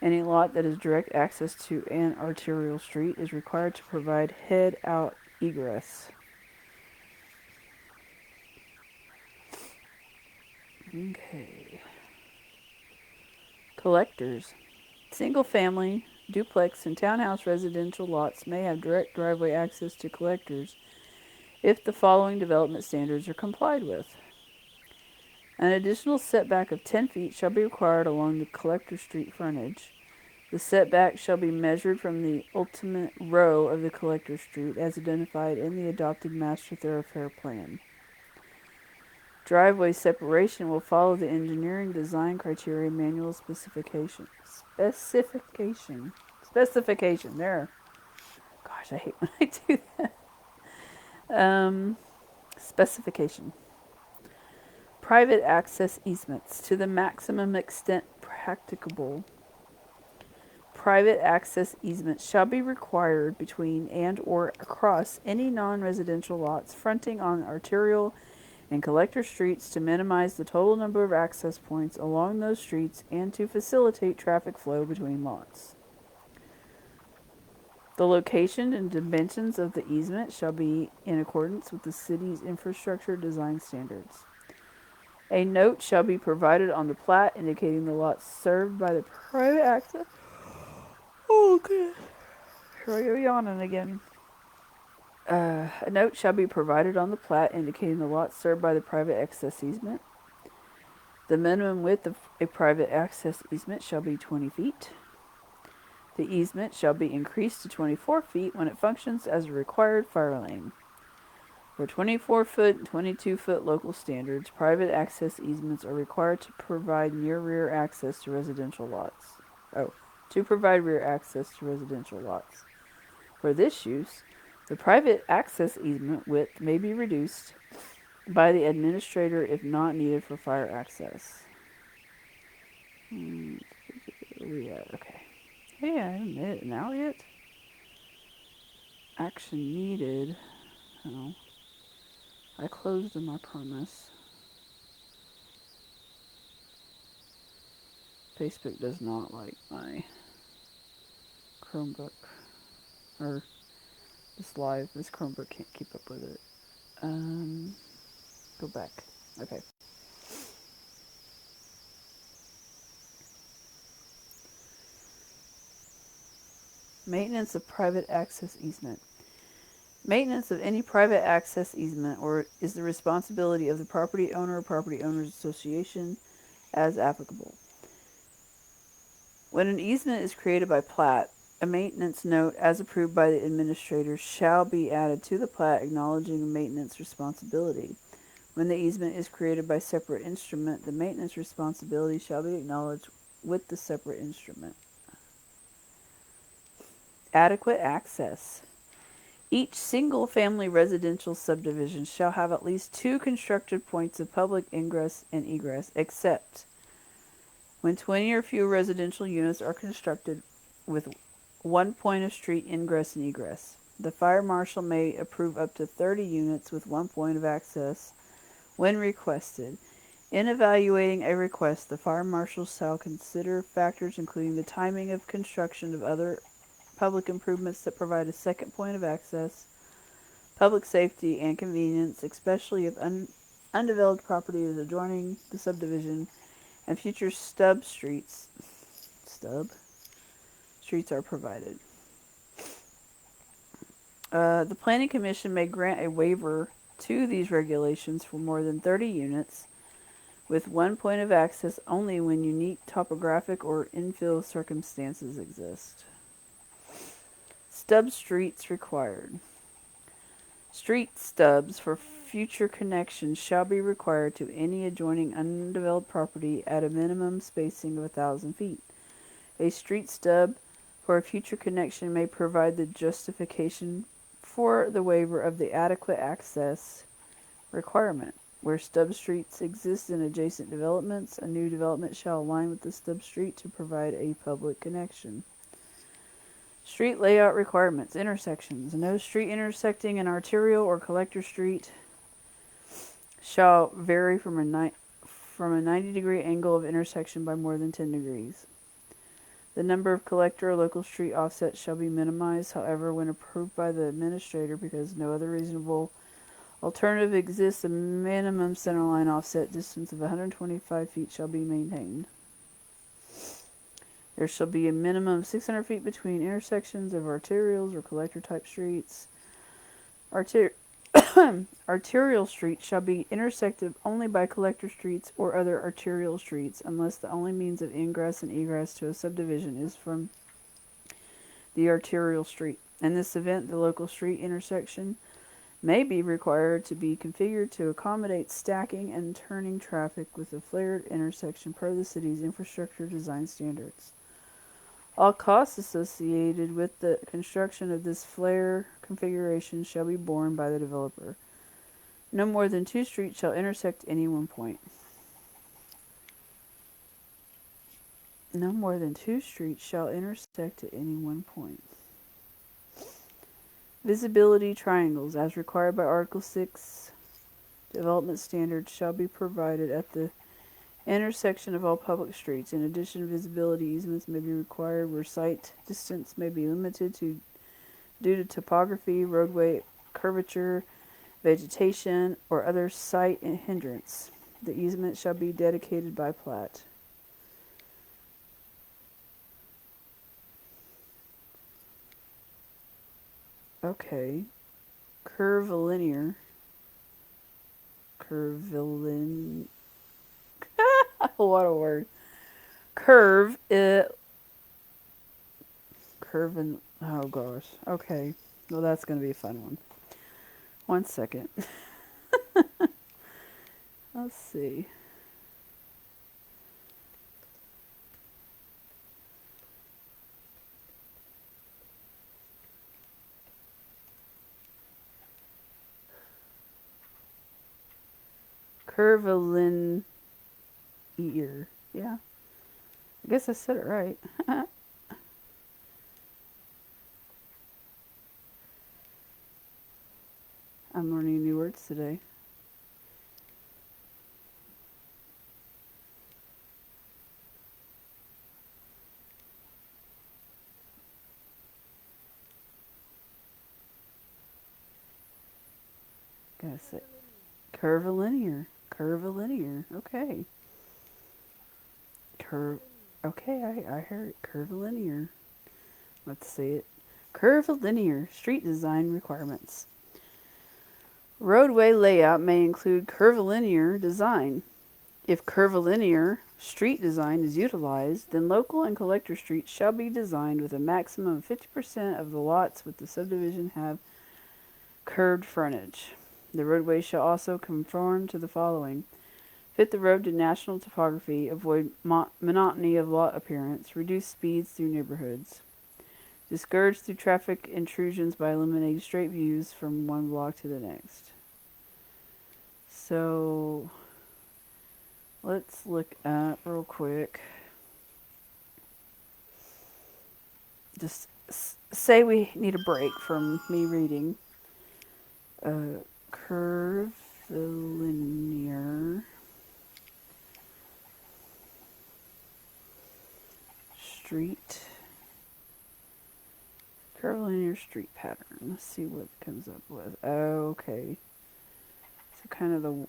[SPEAKER 1] Any lot that is direct access to an arterial street is required to provide head-out egress. Okay. Collectors. Single-family, duplex, and townhouse residential lots may have direct driveway access to collectors if the following development standards are complied with. An additional setback of 10 feet shall be required along the collector street frontage. The setback shall be measured from the ultimate row of the collector street as identified in the adopted master thoroughfare plan. Driveway separation will follow the engineering design criteria manual specification. There. Gosh, I hate when I do that. Specification. Private access easements to the maximum extent practicable. Private access easements shall be required between and or across any non-residential lots fronting on arterial and collector streets to minimize the total number of access points along those streets and to facilitate traffic flow between lots. The location and dimensions of the easement shall be in accordance with the city's infrastructure design standards. A note shall be provided on the plat indicating the lots served by the private access. Oh, good. Here I go yawning again. A note shall be provided on the plat indicating the lots served by the private access easement. The minimum width of a private access easement shall be 20 feet. The easement shall be increased to 24 feet when it functions as a required fire lane. For 24-foot and 22-foot local standards, private access easements are required to provide rear access to residential lots. For this use, the private access easement width may be reduced by the administrator if not needed for fire access. Okay. Hey, I haven't made it now yet. Action needed. Oh. I closed them, I promise. Facebook does not like my Chromebook. Or this Chromebook can't keep up with it. Go back. Okay. Maintenance of private access easement. Maintenance of any private access easement or is the responsibility of the property owner or property owners association as applicable. When an easement is created by plat, a maintenance note as approved by the administrator shall be added to the plat acknowledging a maintenance responsibility. When the easement is created by separate instrument, the maintenance responsibility shall be acknowledged with the separate instrument. Adequate access. Each single-family residential subdivision shall have at least 2 constructed points of public ingress and egress, except when 20 or fewer residential units are constructed with 1 point of street ingress and egress. The fire marshal may approve up to 30 units with 1 point of access when requested. In evaluating a request, the fire marshal shall consider factors including the timing of construction of other public improvements that provide a second point of access, public safety and convenience, especially if undeveloped property is adjoining the subdivision, and future streets are provided. The Planning Commission may grant a waiver to these regulations for more than 30 units with 1 point of access only when unique topographic or infill circumstances exist. Stub streets required. Street stubs for future connections shall be required to any adjoining undeveloped property at a minimum spacing of 1,000 feet. A street stub for a future connection may provide the justification for the waiver of the adequate access requirement. Where stub streets exist in adjacent developments, a new development shall align with the stub street to provide a public connection. Street layout requirements. Intersections. No street intersecting an arterial or collector street shall vary from a 90-degree angle of intersection by more than 10 degrees. The number of collector or local street offsets shall be minimized, however, when approved by the administrator because no other reasonable alternative exists, a minimum centerline offset distance of 125 feet shall be maintained. There shall be a minimum of 600 feet between intersections of arterials or collector-type streets. Arterial streets shall be intersected only by collector streets or other arterial streets unless the only means of ingress and egress to a subdivision is from the arterial street. In this event, the local street intersection may be required to be configured to accommodate stacking and turning traffic with a flared intersection per the city's infrastructure design standards. All costs associated with the construction of this flare configuration shall be borne by the developer. No more than 2 streets shall intersect any one point. No more than 2 streets shall intersect at any one point. Visibility triangles, as required by Article 6 Development Standards, shall be provided at the intersection of all public streets. In addition, visibility easements may be required where sight distance may be limited due to topography, roadway curvature, vegetation, or other site hindrance. The easement shall be dedicated by plat. Okay. Curvilinear. What a word. Curve it. Curvin. Oh gosh. Okay. Well, that's going to be a fun one. 1 second. Let's see. Curvilinear. Yeah. I guess I said it right. I'm learning new words today. Gotta say, curvilinear. Curvilinear. Okay. Curve. Okay, I heard it. Curvilinear. Let's say it. Curvilinear street design requirements. Roadway layout may include curvilinear design. If curvilinear street design is utilized, then local and collector streets shall be designed with a maximum of 50% of the lots with the subdivision have curved frontage. The roadway shall also conform to the following: fit the road to national topography, avoid monotony of lot appearance, reduce speeds through neighborhoods, discourage through traffic intrusions by eliminating straight views from one block to the next. So let's look at real quick. Just say we need a break from me reading. Curvilinear street. Curvilinear street pattern. Let's see what it comes up with. Okay. So kind of the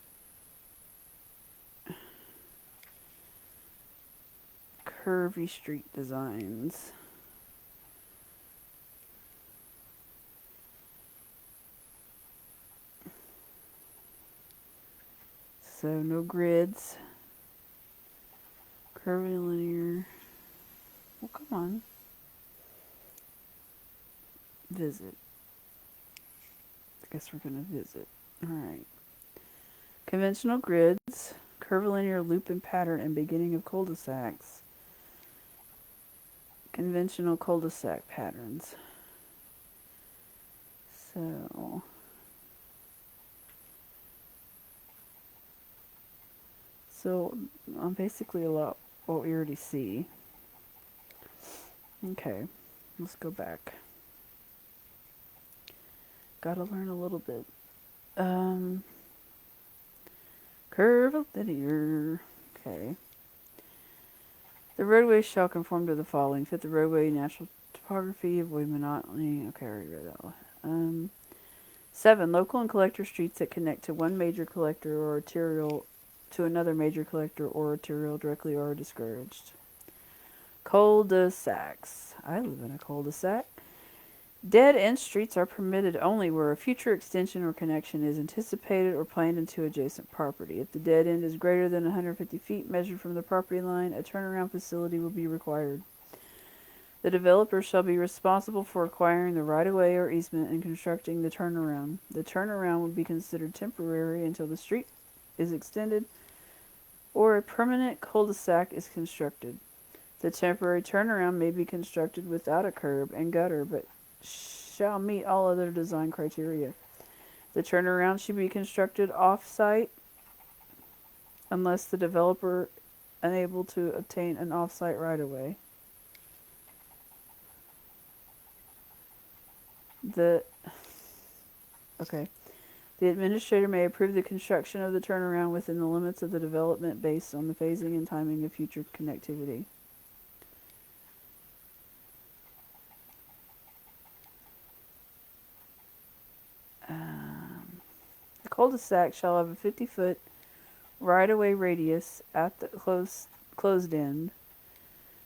[SPEAKER 1] curvy street designs. So no grids. Curvilinear. Well, come on. Visit. I guess we're going to visit. Alright. Conventional grids. Curvilinear loop and pattern and beginning of cul-de-sacs. Conventional cul-de-sac patterns. So basically a lot what we already see. Okay, let's go back. Gotta learn a little bit. Curvilinear. Okay. The roadway shall conform to the following: fit the roadway natural topography, avoid monotony. Okay, I already read that one. 7. Local and collector streets that connect to one major collector or arterial to another major collector or arterial directly are discouraged. Cul-de-sacs. I live in a cul-de-sac. Dead-end streets are permitted only where a future extension or connection is anticipated or planned into adjacent property. If the dead end is greater than 150 feet measured from the property line, a turnaround facility will be required. The developer shall be responsible for acquiring the right-of-way or easement and constructing the turnaround. The turnaround will be considered temporary until the street is extended or a permanent cul-de-sac is constructed. The temporary turnaround may be constructed without a curb and gutter, but shall meet all other design criteria. The turnaround should be constructed off-site unless the developer unable to obtain an off-site right-of-way. The administrator may approve the construction of the turnaround within the limits of the development based on the phasing and timing of future connectivity. The cul-de-sac shall have a 50-foot right-of-way radius at the closed end.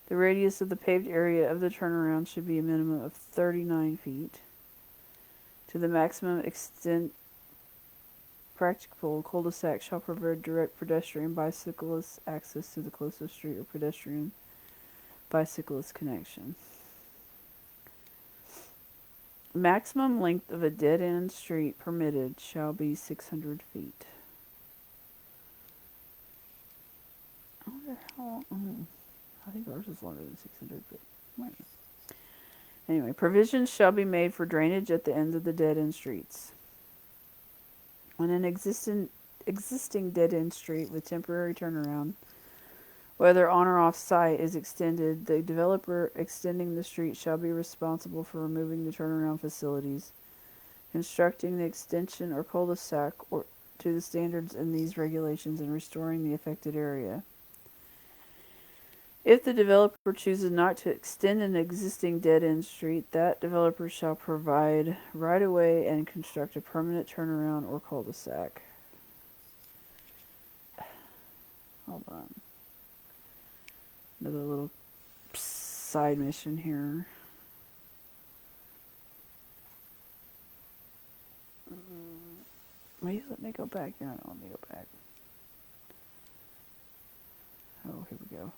[SPEAKER 1] The radius of the paved area of the turnaround should be a minimum of 39 feet. To the maximum extent practicable, cul-de-sac shall provide direct pedestrian bicyclist access to the closest street or pedestrian bicyclist connection. Maximum length of a dead-end street permitted shall be 600 feet. I wonder how long. I think ours is longer than 600, but wait. Anyway, provisions shall be made for drainage at the ends of the dead-end streets. When an existing dead-end street with temporary turnaround, whether on or off site, is extended, the developer extending the street shall be responsible for removing the turnaround facilities, constructing the extension or cul-de-sac or to the standards in these regulations, and restoring the affected area. If the developer chooses not to extend an existing dead-end street, that developer shall provide right-of-way and construct a permanent turnaround or cul-de-sac. Hold on. Another little side mission here. Wait, let me go back. No, let me go back. Oh, here we go.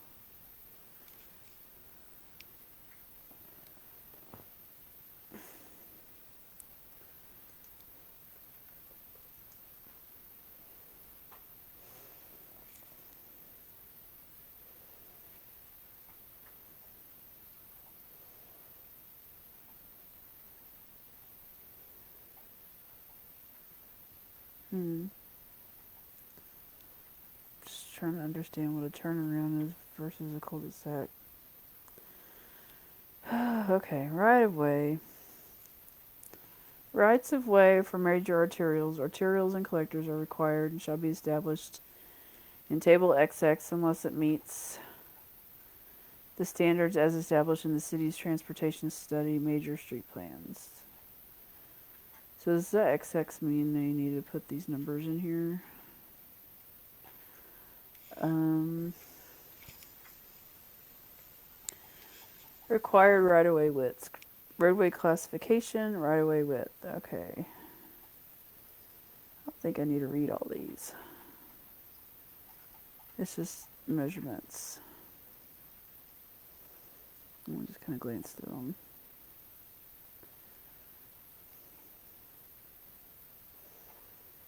[SPEAKER 1] Just trying to understand what a turnaround is versus a cul-de-sac. Okay, right of way. Rights of way for major arterials. Arterials and collectors are required and shall be established in Table XX unless it meets the standards as established in the city's transportation study major street plans. So does that XX mean they need to put these numbers in here? Required right-of-way widths. Roadway classification, right-of-way width. Okay. I don't think I need to read all these. It's just measurements. I'll just kind of glance through them.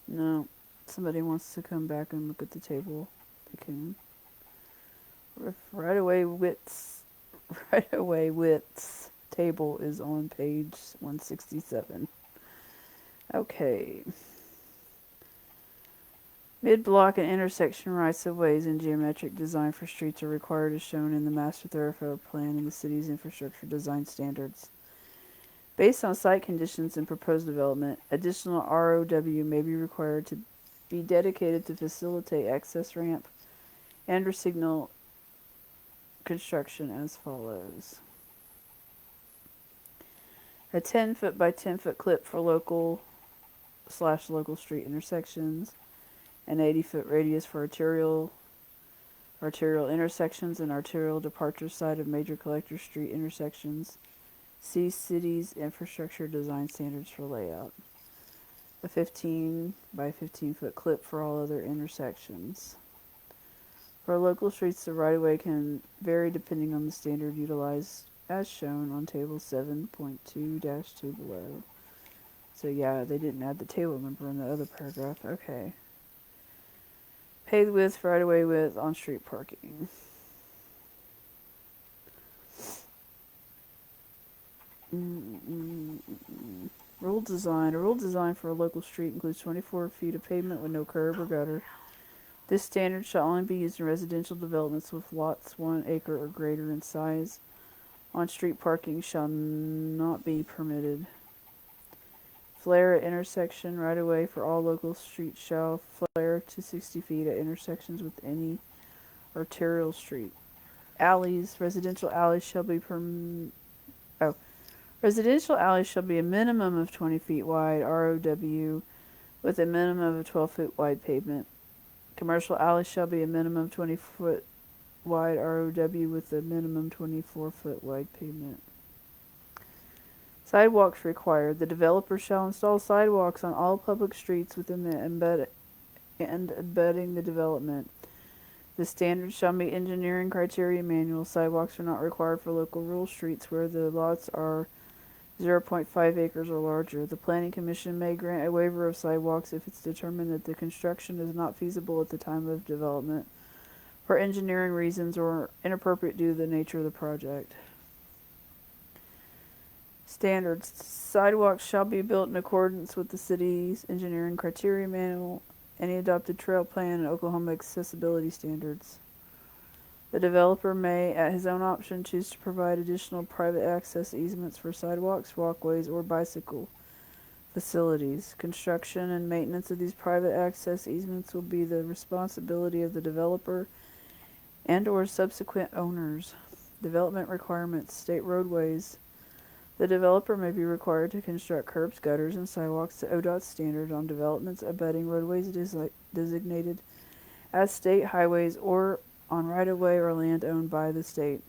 [SPEAKER 1] No. Somebody wants to come back and look at the table. They can. Right-of-way widths. Right-of-way widths table is on page 167. Okay. Mid-block and intersection rights-of-ways and geometric design for streets are required as shown in the Master Thoroughfare Plan and the city's infrastructure design standards. Based on site conditions and proposed development, additional ROW may be required to be dedicated to facilitate access ramp and or signal construction as follows. A 10-foot by 10-foot clip for local street intersections, an 80-foot radius for arterial intersections and arterial departure side of major collector street intersections. See city's infrastructure design standards for layout. A 15 by 15-foot clip for all other intersections. For local streets, the right-of-way can vary depending on the standard utilized as shown on table 7.2-2 below. So yeah, they didn't add the table number in the other paragraph. Okay. Paved width, right-of-way width, on-street parking. Rule design. A rule design for a local street includes 24 feet of pavement with no curb or gutter. This standard shall only be used in residential developments with lots 1 acre or greater in size. On-street parking shall not be permitted. Flare at intersection. Right-of-way for all local streets shall flare to 60 feet at intersections with any arterial street. Alleys. Residential alleys shall be Residential alleys shall be a minimum of 20 feet wide, ROW, with a minimum of 12 foot wide pavement. Commercial alleys shall be a minimum of 20 foot wide, ROW, with a minimum 24 foot wide pavement. Sidewalks required. The developer shall install sidewalks on all public streets within the embedding the development. The standards shall meet engineering criteria manual. Sidewalks are not required for local rural streets where the lots are 0.5 acres or larger. The Planning Commission may grant a waiver of sidewalks if it's determined that the construction is not feasible at the time of development for engineering reasons or inappropriate due to the nature of the project. Standards. Sidewalks shall be built in accordance with the city's engineering criteria manual, any adopted trail plan, and Oklahoma accessibility standards. The developer may, at his own option, choose to provide additional private access easements for sidewalks, walkways, or bicycle facilities. Construction and maintenance of these private access easements will be the responsibility of the developer and or subsequent owners. Development requirements, state roadways. The developer may be required to construct curbs, gutters, and sidewalks to ODOT standard on developments abutting roadways designated as state highways or on right-of-way or land owned by the state.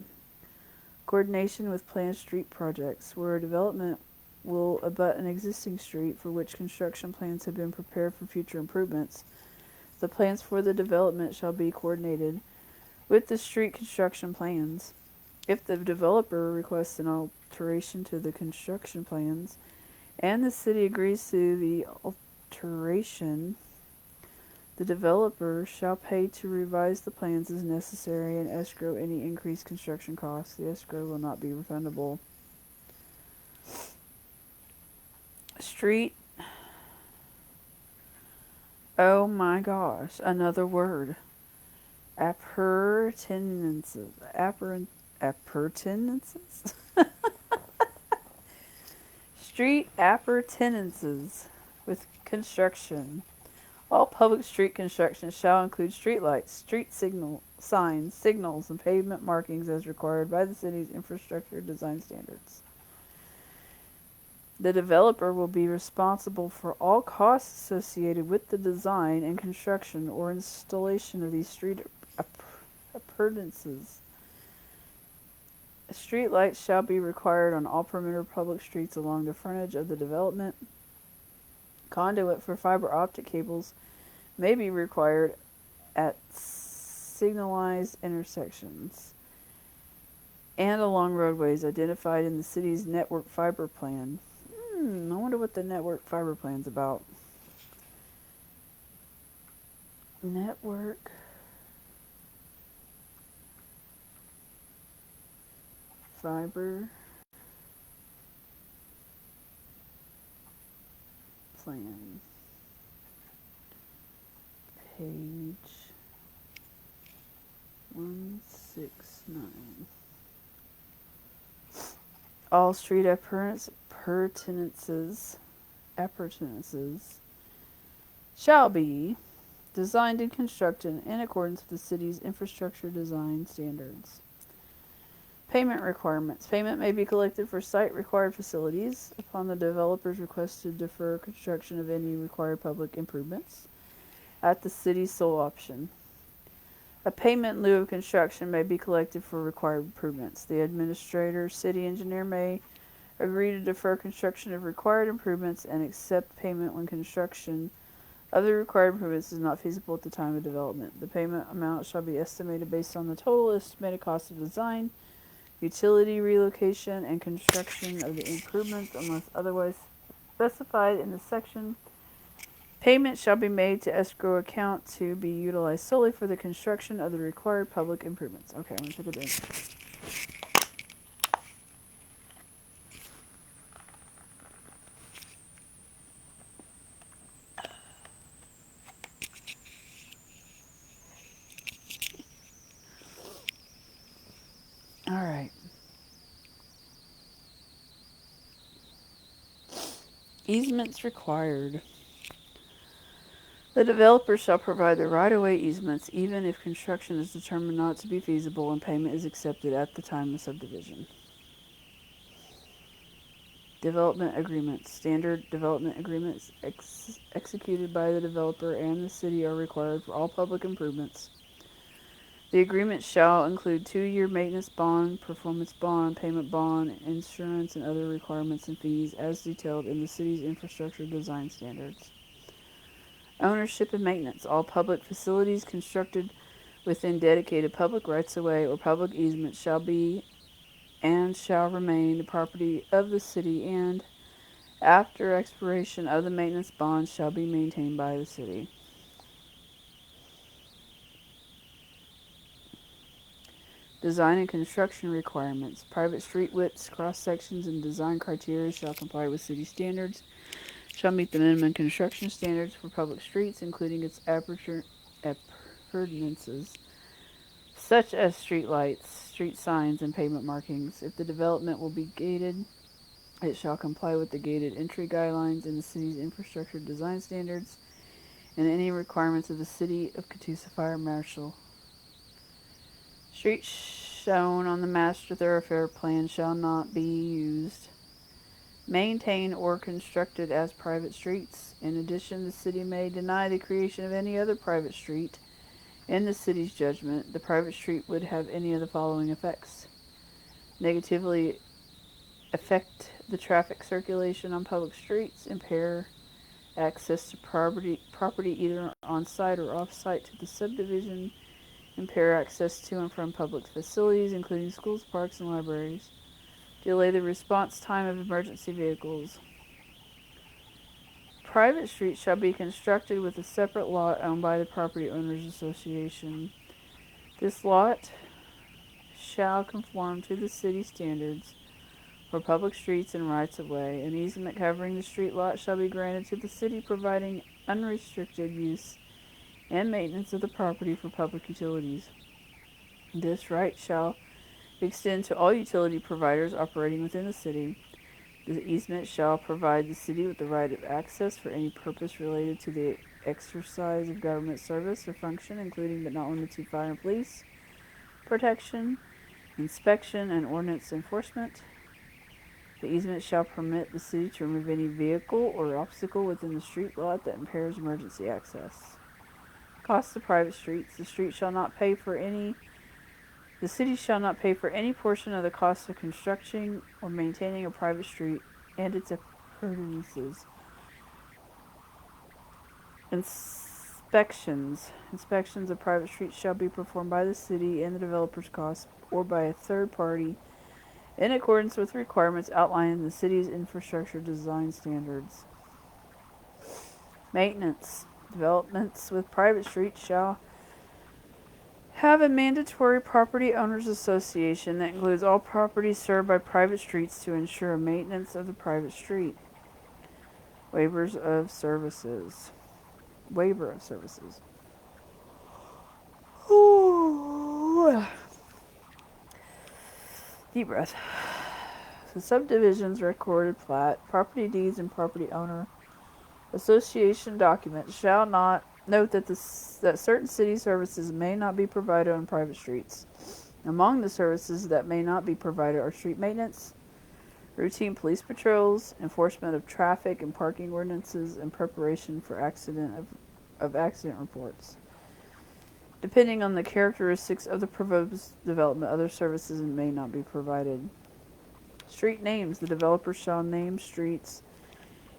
[SPEAKER 1] Coordination with planned street projects, where a development will abut an existing street for which construction plans have been prepared for future improvements. The plans for the development shall be coordinated with the street construction plans. If the developer requests an alteration to the construction plans and the city agrees to the alteration, the developer shall pay to revise the plans as necessary and escrow any increased construction costs. The escrow will not be refundable. Street. Oh my gosh, another word. Appurtenances. Appurtenances? Street appurtenances with construction. All public street construction shall include street lights, street signs, signals, and pavement markings as required by the city's infrastructure design standards. The developer will be responsible for all costs associated with the design and construction or installation of these street appurtenances. Street lights shall be required on all perimeter public streets along the frontage of the development. Conduit for fiber optic cables may be required at signalized intersections and along roadways identified in the city's network fiber plan. I wonder what the network fiber plan's about. Network fiber plan. Page 169. All street appurtenances shall be designed and constructed in accordance with the city's infrastructure design standards. Payment requirements. Payment may be collected for site-required facilities upon the developer's request to defer construction of any required public improvements at the city's sole option. A payment in lieu of construction may be collected for required improvements. The administrator, city engineer may agree to defer construction of required improvements and accept payment when construction of the required improvements is not feasible at the time of development. The payment amount shall be estimated based on the total estimated cost of design, utility relocation, and construction of the improvements unless otherwise specified in the section. Payment shall be made to escrow account to be utilized solely for the construction of the required public improvements. Okay, I'm going to take a drink. All right. Easements required. The developer shall provide the right-of-way easements even if construction is determined not to be feasible and payment is accepted at the time of subdivision. Development agreements. Standard development agreements executed by the developer and the city are required for all public improvements. The agreement shall include 2-year maintenance bond, performance bond, payment bond, insurance, and other requirements and fees as detailed in the city's infrastructure design standards. Ownership and maintenance. All public facilities constructed within dedicated public rights-of-way or public easements shall be and shall remain the property of the city, and after expiration of the maintenance bond shall be maintained by the city. Design and construction requirements. Private street widths, cross-sections, and design criteria shall comply with city standards, shall meet the minimum construction standards for public streets, including its appurtenances, such as street lights, street signs, and pavement markings. If the development will be gated, it shall comply with the gated entry guidelines in the city's infrastructure design standards and any requirements of the City of Catoosa Fire Marshal. Streets shown on the master thoroughfare plan shall not be used, maintained, or constructed as private streets. In addition, the city may deny the creation of any other private street. In the city's judgment, the private street would have any of the following effects: negatively affect the traffic circulation on public streets, impair access to property either on site or off site to the subdivision, impair access to and from public facilities, including schools, parks, and libraries, delay the response time of emergency vehicles. Private streets shall be constructed with a separate lot owned by the Property Owners Association. This lot shall conform to the city standards for public streets and rights of way. An easement covering the street lot shall be granted to the city, providing unrestricted use and maintenance of the property for public utilities. This right shall extend to all utility providers operating within the city. The easement shall provide the city with the right of access for any purpose related to the exercise of government service or function, including but not limited to fire and police protection, inspection, and ordinance enforcement. The easement shall permit the city to remove any vehicle or obstacle within the street lot that impairs emergency access. Costs of private streets. The city shall not pay for any portion of the cost of constructing or maintaining a private street and its appurtenances. Inspections of private streets shall be performed by the city and the developer's cost or by a third party in accordance with requirements outlined in the city's infrastructure design standards. Maintenance. Developments with private streets shall have a mandatory property owners association that includes all properties served by private streets to ensure maintenance of the private street. Waiver of services. Ooh. Deep breath. The subdivisions, recorded plat, property deeds, and property owner association documents shall not note that certain city services may not be provided on private streets. Among the services that may not be provided are street maintenance, routine police patrols, enforcement of traffic and parking ordinances, and preparation for accident reports. Depending on the characteristics of the proposed development, other services may not be provided. Street names. The developer shall name streets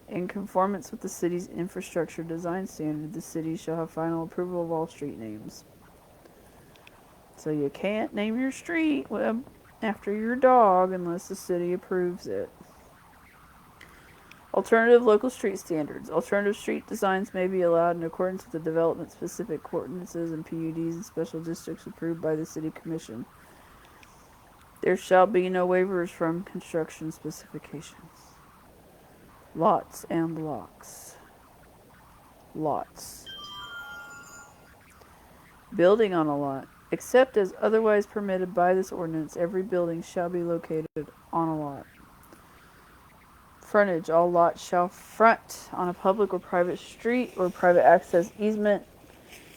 [SPEAKER 1] in conformance with the city's infrastructure design standard. The city shall have final approval of all street names. So you can't name your street after your dog unless the city approves it. Alternative local street standards. Alternative street designs may be allowed in accordance with the development-specific ordinances and PUDs and special districts approved by the City Commission. There shall be no waivers from construction specifications. Lots and blocks. Lots. Building on a lot. Except as otherwise permitted by this ordinance, every building shall be located on a lot. Frontage. All lots shall front on a public or private street or private access easement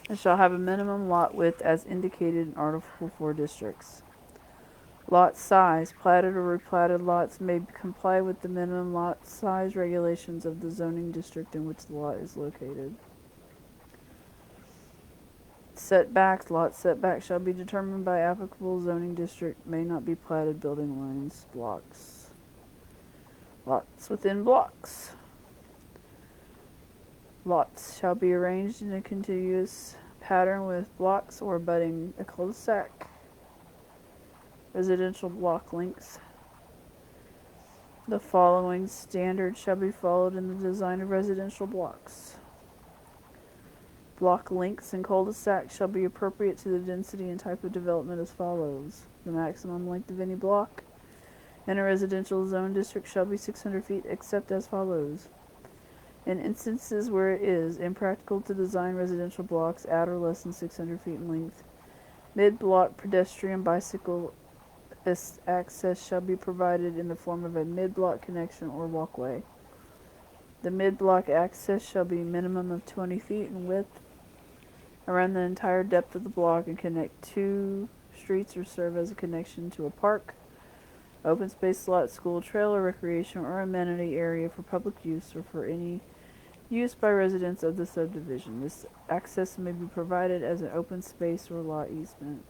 [SPEAKER 1] and shall have a minimum lot width as indicated in Article 4 districts. Lot size. Platted or replatted lots may comply with the minimum lot size regulations of the zoning district in which the lot is located. Setbacks. Lot setbacks shall be determined by applicable zoning district, may not be platted building lines. Blocks. Lots within blocks. Lots shall be arranged in a contiguous pattern with blocks or abutting a cul-de-sac. Residential block lengths. The following standards shall be followed in the design of residential blocks. Block lengths in cul-de-sacs shall be appropriate to the density and type of development as follows. The maximum length of any block in a residential zone district shall be 600 feet, except as follows. In instances where it is impractical to design residential blocks at or less than 600 feet in length, mid-block pedestrian bicycle access shall be provided in the form of a mid-block connection or walkway. The mid-block access shall be a minimum of 20 feet in width around the entire depth of the block and connect two streets or serve as a connection to a park, open space lot, school, trail, or recreation or amenity area for public use or for any use by residents of the subdivision. This access may be provided as an open space or lot easement.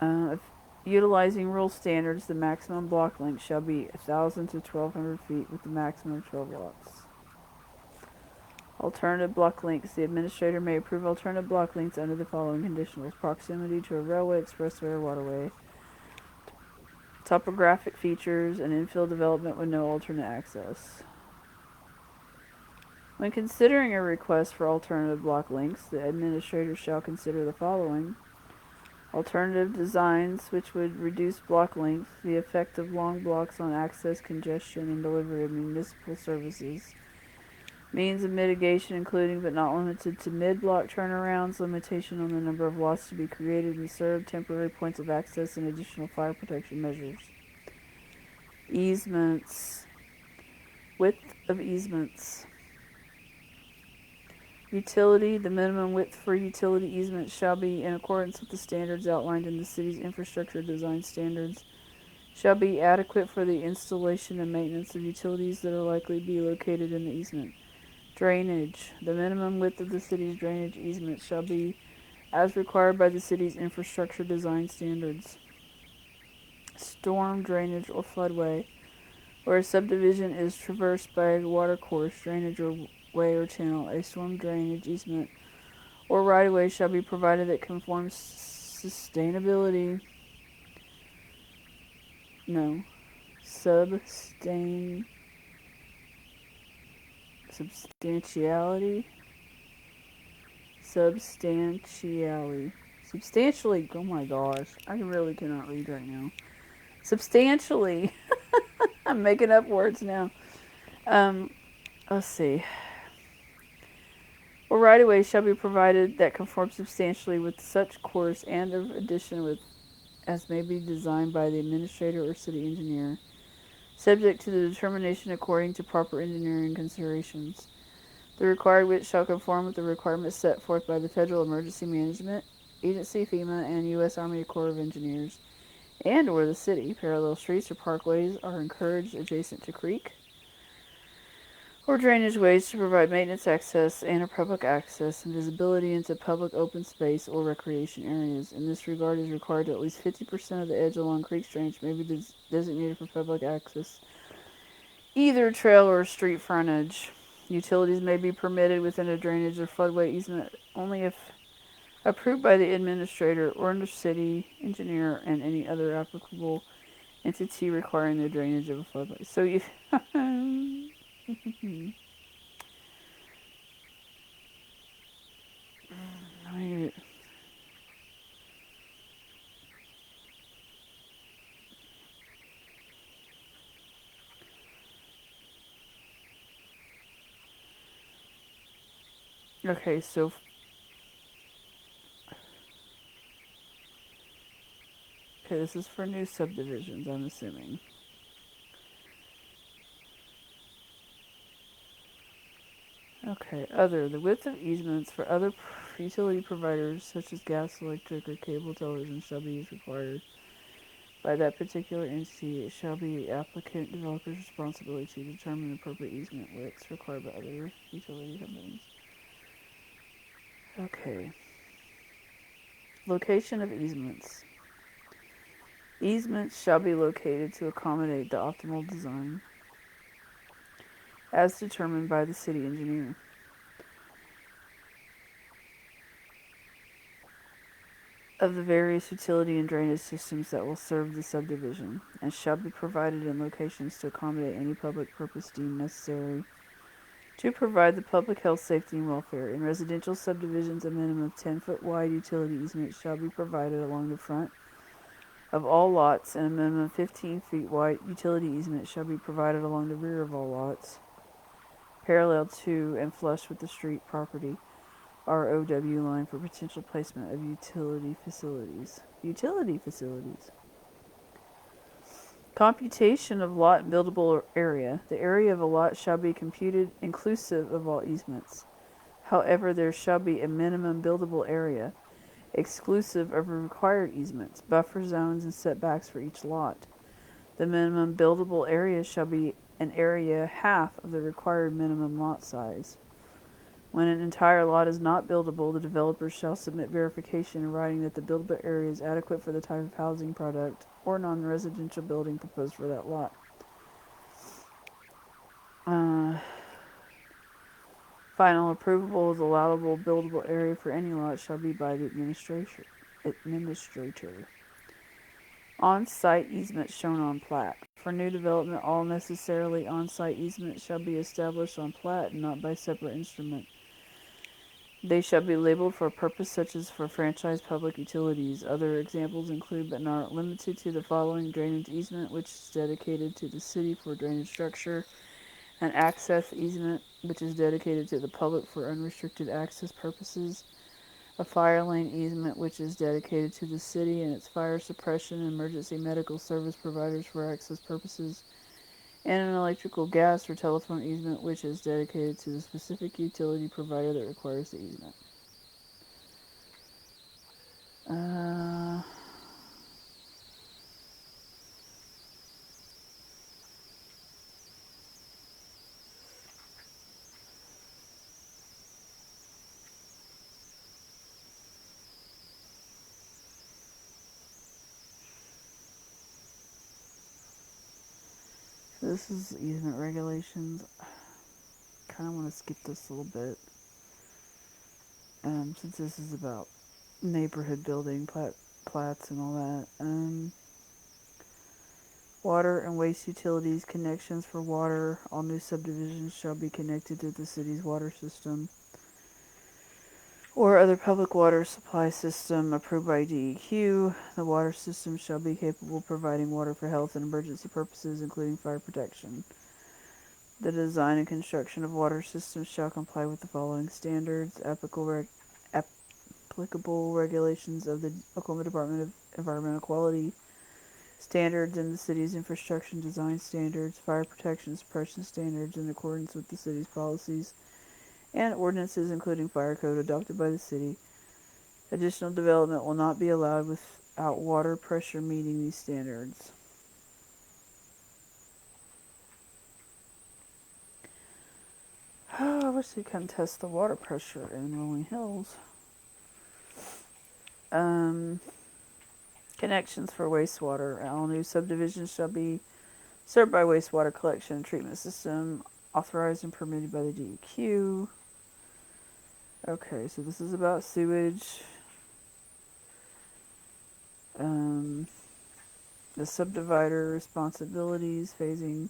[SPEAKER 1] If utilizing rule standards, the maximum block length shall be 1,000 to 1,200 feet with a maximum of 12 lots. Alternative block lengths. The administrator may approve alternative block lengths under the following conditions: proximity to a railway, expressway, or waterway, topographic features, and infill development with no alternate access. When considering a request for alternative block lengths, the administrator shall consider the following: alternative designs which would reduce block length, the effect of long blocks on access, congestion, and delivery of municipal services, means of mitigation including but not limited to mid-block turnarounds, limitation on the number of lots to be created and served, temporary points of access, and additional fire protection measures. Easements. Width of easements. Utility. The minimum width for utility easements shall be in accordance with the standards outlined in the city's infrastructure design standards, shall be adequate for the installation and maintenance of utilities that are likely to be located in the easement. Drainage. The minimum width of the city's drainage easement shall be as required by the city's infrastructure design standards. Storm drainage or floodway. Where a subdivision is traversed by a watercourse, drainage or way or channel, a storm drainage easement or right-of-way shall be provided that conforms sustainability. No. Substantiality. Substantially. Oh my gosh. I really cannot read right now. Substantially. I'm making up words now. Let's see. Or right-of-way shall be provided that conform substantially with such course and of addition with as may be designed by the administrator or city engineer, subject to the determination according to proper engineering considerations. The required width shall conform with the requirements set forth by the Federal Emergency Management Agency, FEMA, and U.S. Army Corps of Engineers, and or the city. Parallel streets or parkways are encouraged adjacent to creek or drainage ways to provide maintenance access and or public access and visibility into public open space or recreation areas. In this regard, it is required that at least 50% of the edge along creeks drainage may be designated for public access, either trail or street frontage. Utilities may be permitted within a drainage or floodway easement only if approved by the administrator or the city engineer and any other applicable entity requiring the drainage of a floodway. So you okay, so this is for new subdivisions, I'm assuming. Okay, the width of easements for other utility providers such as gas, electric, or cable television shall be as required by that particular entity. It shall be applicant developer's responsibility to determine the appropriate easement widths required by other utility companies. Okay. Location of easements. Easements shall be located to accommodate the optimal design as determined by the city engineer. Of the various utility and drainage systems that will serve the subdivision, and shall be provided in locations to accommodate any public purpose deemed necessary to provide the public health, safety, and welfare. In residential subdivisions, a minimum of 10-foot wide utility easements shall be provided along the front of all lots, and a minimum of 15 feet wide utility easement shall be provided along the rear of all lots, parallel to and flush with the street property ROW line for potential placement of utility facilities. Computation of lot and buildable area. The area of a lot shall be computed inclusive of all easements. However, there shall be a minimum buildable area, exclusive of required easements, buffer zones, and setbacks for each lot. The minimum buildable area shall be an area half of the required minimum lot size. When an entire lot is not buildable, the developer shall submit verification in writing that the buildable area is adequate for the type of housing product or non-residential building proposed for that lot. Final approval of the allowable buildable area for any lot shall be by the administrator. On-site easements shown on plat. For new development, all necessarily on-site easements shall be established on plat and not by separate instrument. They shall be labeled for a purpose such as for franchise public utilities. Other examples include but not limited to the following: drainage easement, which is dedicated to the city for drainage structure, an access easement, which is dedicated to the public for unrestricted access purposes, a fire lane easement, which is dedicated to the city and its fire suppression and emergency medical service providers for access purposes, and an electrical, gas, or telephone easement, which is dedicated to the specific utility provider that requires the easement. So this is easement regulations. Kind of want to skip this a little bit, since this is about neighborhood building plats and all that. Water and waste utilities connections for water. All new subdivisions shall be connected to the city's water system or other public water supply system approved by DEQ. The water system shall be capable of providing water for health and emergency purposes, including fire protection. The design and construction of water systems shall comply with the following standards: applicable regulations of the Oklahoma Department of Environmental Quality, standards in the city's infrastructure design standards, fire protection suppression standards in accordance with the city's policies and ordinances, including fire code adopted by the city. Additional development will not be allowed without water pressure meeting these standards. I wish they could test the water pressure in Rolling Hills. Connections for wastewater. All new subdivisions shall be served by wastewater collection and treatment system authorized and permitted by the DEQ. Okay, so this is about sewage. The subdivider responsibilities, phasing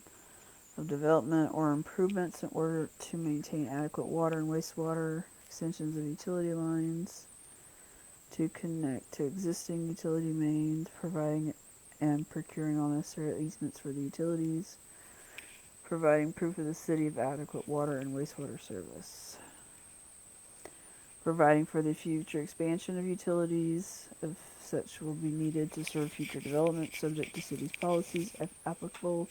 [SPEAKER 1] of development or improvements in order to maintain adequate water and wastewater, extensions of utility lines to connect to existing utility mains, providing and procuring all necessary easements for the utilities, providing proof of the city of adequate water and wastewater service, providing for the future expansion of utilities, if such will be needed to serve future development, subject to city's policies if applicable,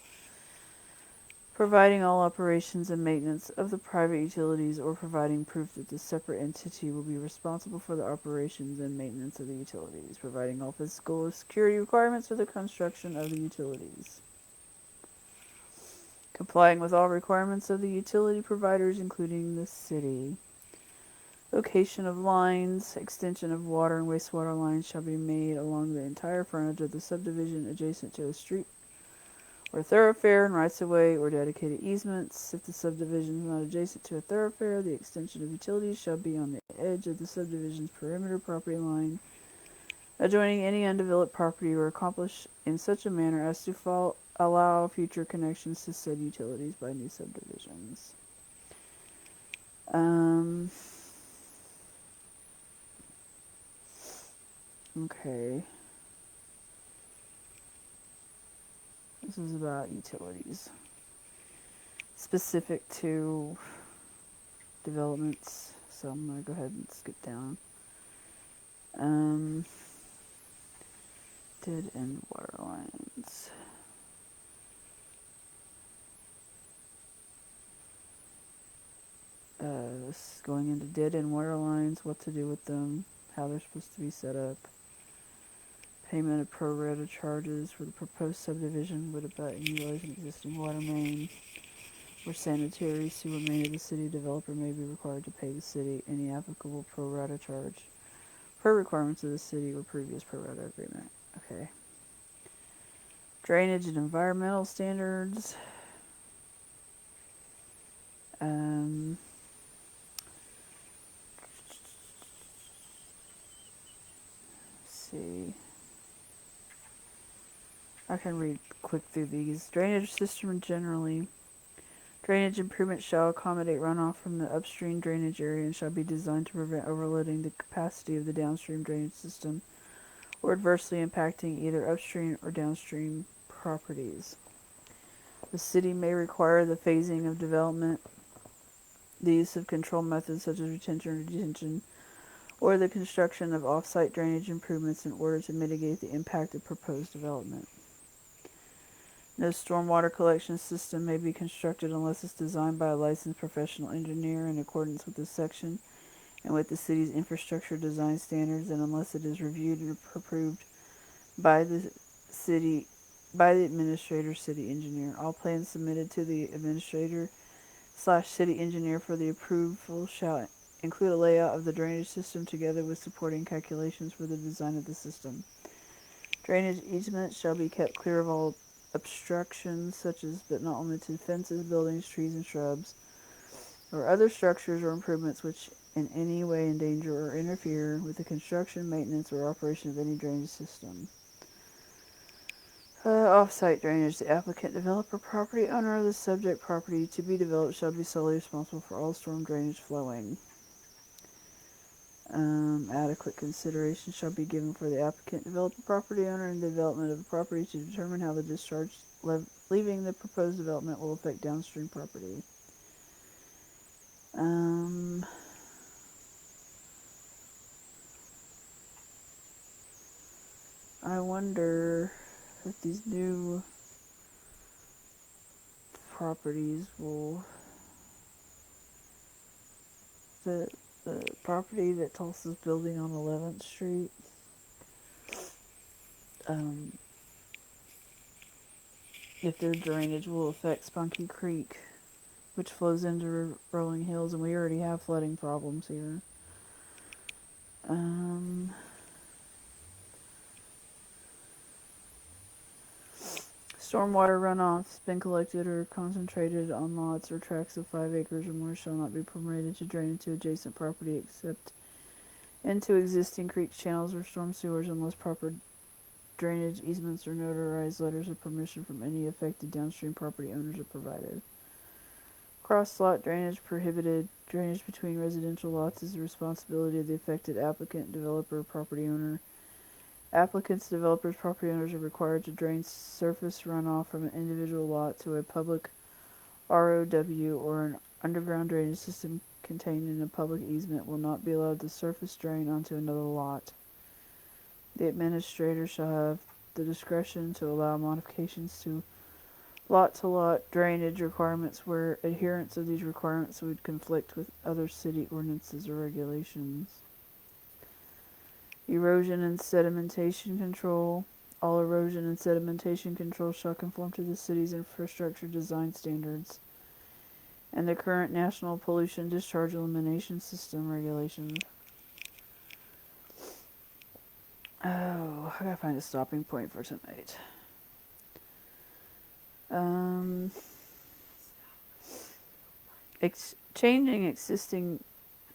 [SPEAKER 1] providing all operations and maintenance of the private utilities, or providing proof that the separate entity will be responsible for the operations and maintenance of the utilities, providing all physical security requirements for the construction of the utilities, complying with all requirements of the utility providers, including the city. Location of lines. Extension of water and wastewater lines shall be made along the entire frontage of the subdivision adjacent to a street or thoroughfare and rights-of-way or dedicated easements. If the subdivision is not adjacent to a thoroughfare, the extension of utilities shall be on the edge of the subdivision's perimeter property line, adjoining any undeveloped property, or accomplished in such a manner as to allow future connections to said utilities by new subdivisions. Okay. This is about utilities. Specific to developments. So I'm going to go ahead and skip down. Dead end water lines. going into dead-end water lines, what to do with them, how they're supposed to be set up. Payment of pro rata charges for the proposed subdivision would abut and utilize an existing water main or sanitary sewer main of the city. Developer may be required to pay the city any applicable pro rata charge per requirements of the city or previous pro rata agreement. Okay. Drainage and environmental standards. Let's see. I can read quick through these. Drainage system generally. Drainage improvements shall accommodate runoff from the upstream drainage area and shall be designed to prevent overloading the capacity of the downstream drainage system or adversely impacting either upstream or downstream properties. The city may require the phasing of development, the use of control methods such as retention or detention, or the construction of off-site drainage improvements in order to mitigate the impact of proposed development. No stormwater collection system may be constructed unless it's designed by a licensed professional engineer in accordance with this section and with the city's infrastructure design standards, and unless it is reviewed and approved by the administrator city engineer. All plans submitted to the administrator/city engineer for the approval shall include a layout of the drainage system together with supporting calculations for the design of the system. Drainage easements shall be kept clear of all obstructions, such as but not limited to fences, buildings, trees, and shrubs, or other structures or improvements which in any way endanger or interfere with the construction, maintenance, or operation of any drainage system. Off-site drainage. The applicant, developer, property owner of the subject property to be developed shall be solely responsible for all storm drainage flowing. Adequate consideration shall be given for the applicant, developer, property owner, and the development of the property to determine how the discharge leaving the proposed development will affect downstream property. I wonder if these new properties will... The property that Tulsa's building on 11th Street, if their drainage will affect Spunky Creek, which flows into Rolling Hills, and we already have flooding problems here. Stormwater runoff has been collected or concentrated on lots or tracts of 5 acres or more shall not be permitted to drain into adjacent property except into existing creeks, channels, or storm sewers unless proper drainage easements or notarized letters of permission from any affected downstream property owners are provided. Cross-lot drainage prohibited. Drainage between residential lots is the responsibility of the affected applicant, developer, property owner. Applicants, developers, property owners are required to drain surface runoff from an individual lot to a public ROW or an underground drainage system contained in a public easement will not be allowed to surface drain onto another lot. The administrator shall have the discretion to allow modifications to lot drainage requirements where adherence of these requirements would conflict with other city ordinances or regulations. Erosion and sedimentation control. All erosion and sedimentation control shall conform to the city's infrastructure design standards and the current National Pollution Discharge Elimination System regulations. Oh, I gotta find a stopping point for tonight.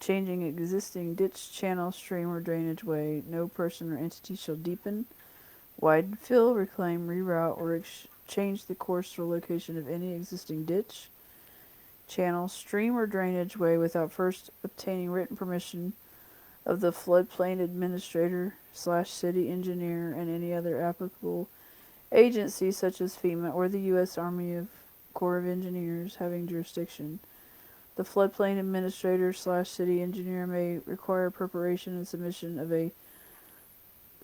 [SPEAKER 1] Changing existing ditch, channel, stream, or drainage way. No person or entity shall deepen, widen, fill, reclaim, reroute, or change the course or location of any existing ditch, channel, stream, or drainage way without first obtaining written permission of the floodplain administrator/city engineer and any other applicable agency such as FEMA or the U.S. Army Corps of Engineers having jurisdiction. The floodplain administrator/city engineer may require preparation and submission of a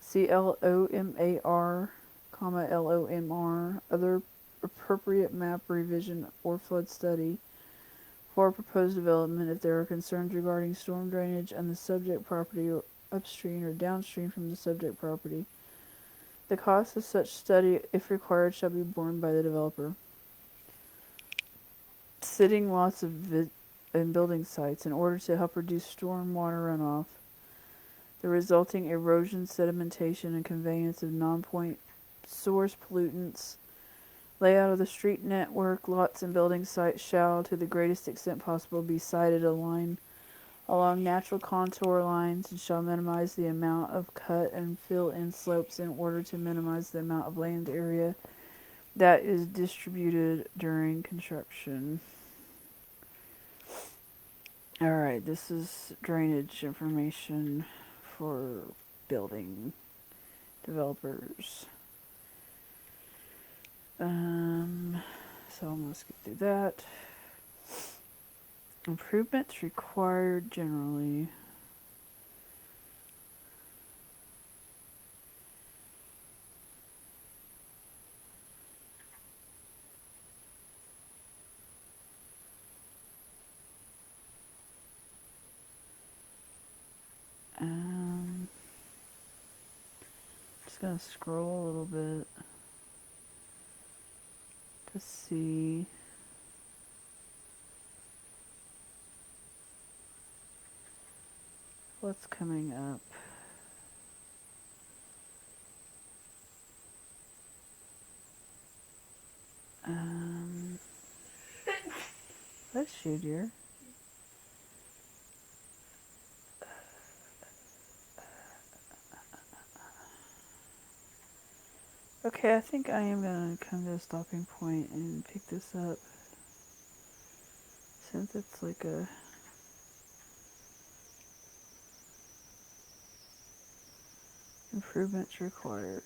[SPEAKER 1] CLOMAR, LOMR, other appropriate map revision or flood study for proposed development if there are concerns regarding storm drainage on the subject property or upstream or downstream from the subject property. The cost of such study, if required, shall be borne by the developer. Sitting lots and building sites in order to help reduce storm water runoff, the resulting erosion, sedimentation, and conveyance of non-point source pollutants. Layout of the street network, lots and building sites shall, to the greatest extent possible, be sited along natural contour lines and shall minimize the amount of cut and fill-in slopes in order to minimize the amount of land area that is distributed during construction. Alright, this is drainage information for building developers. So I'm going to skip through that. Improvements required generally. Just going to scroll a little bit to see what's coming up. Bless you, dear. Okay, I think I am going to come to a stopping point and pick this up. Since it's like a improvements required.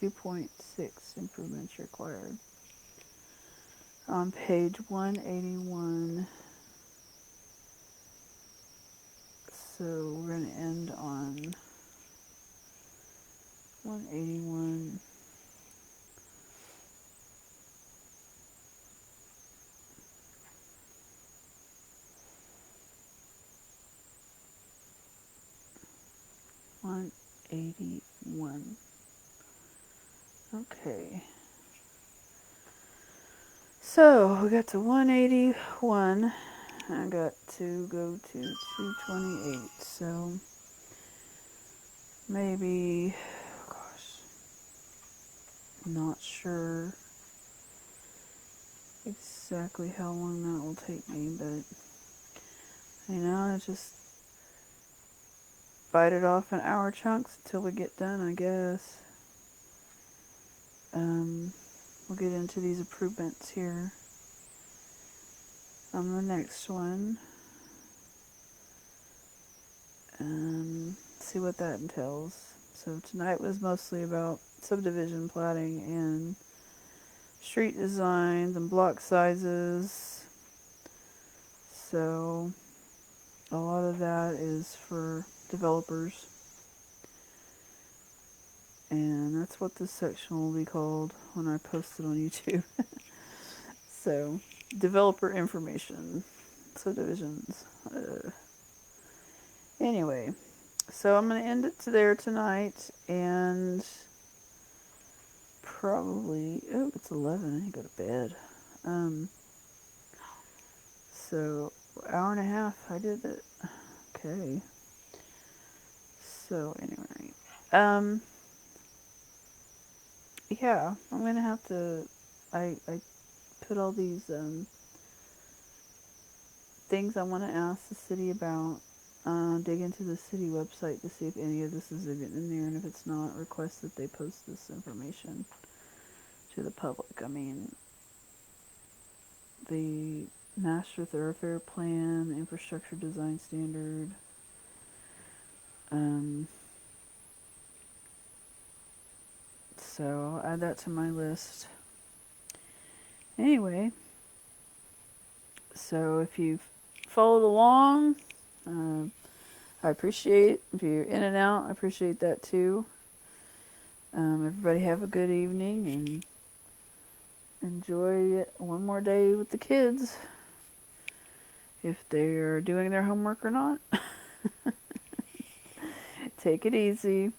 [SPEAKER 1] 2.6 improvements required. On page 181. So we're going to end on 181. Okay. So we got to 181. I got to go to 228. So maybe, not sure exactly how long that will take me, but I just bite it off in hour chunks until we get done, I guess. We'll get into these improvements here on the next one. See what that entails. So tonight was mostly about subdivision platting and street designs and block sizes. So a lot of that is for developers. And that's what this section will be called when I post it on YouTube. So, developer information, subdivisions. Anyway, so I'm going to end it there tonight, and probably, it's 11, I need to go to bed. So, hour and a half, I did it. Okay. So, anyway, yeah, I'm going to have to, I put all these things I want to ask the city about, dig into the city website to see if any of this is in there, and if it's not, request that they post this information to the public. I mean, the Master Thoroughfare Plan, Infrastructure Design Standard, so I'll add that to my list. Anyway, so if you've followed along, I appreciate if you're in and out. I appreciate that too. Everybody have a good evening and enjoy one more day with the kids. if they're doing their homework or not. Take it easy.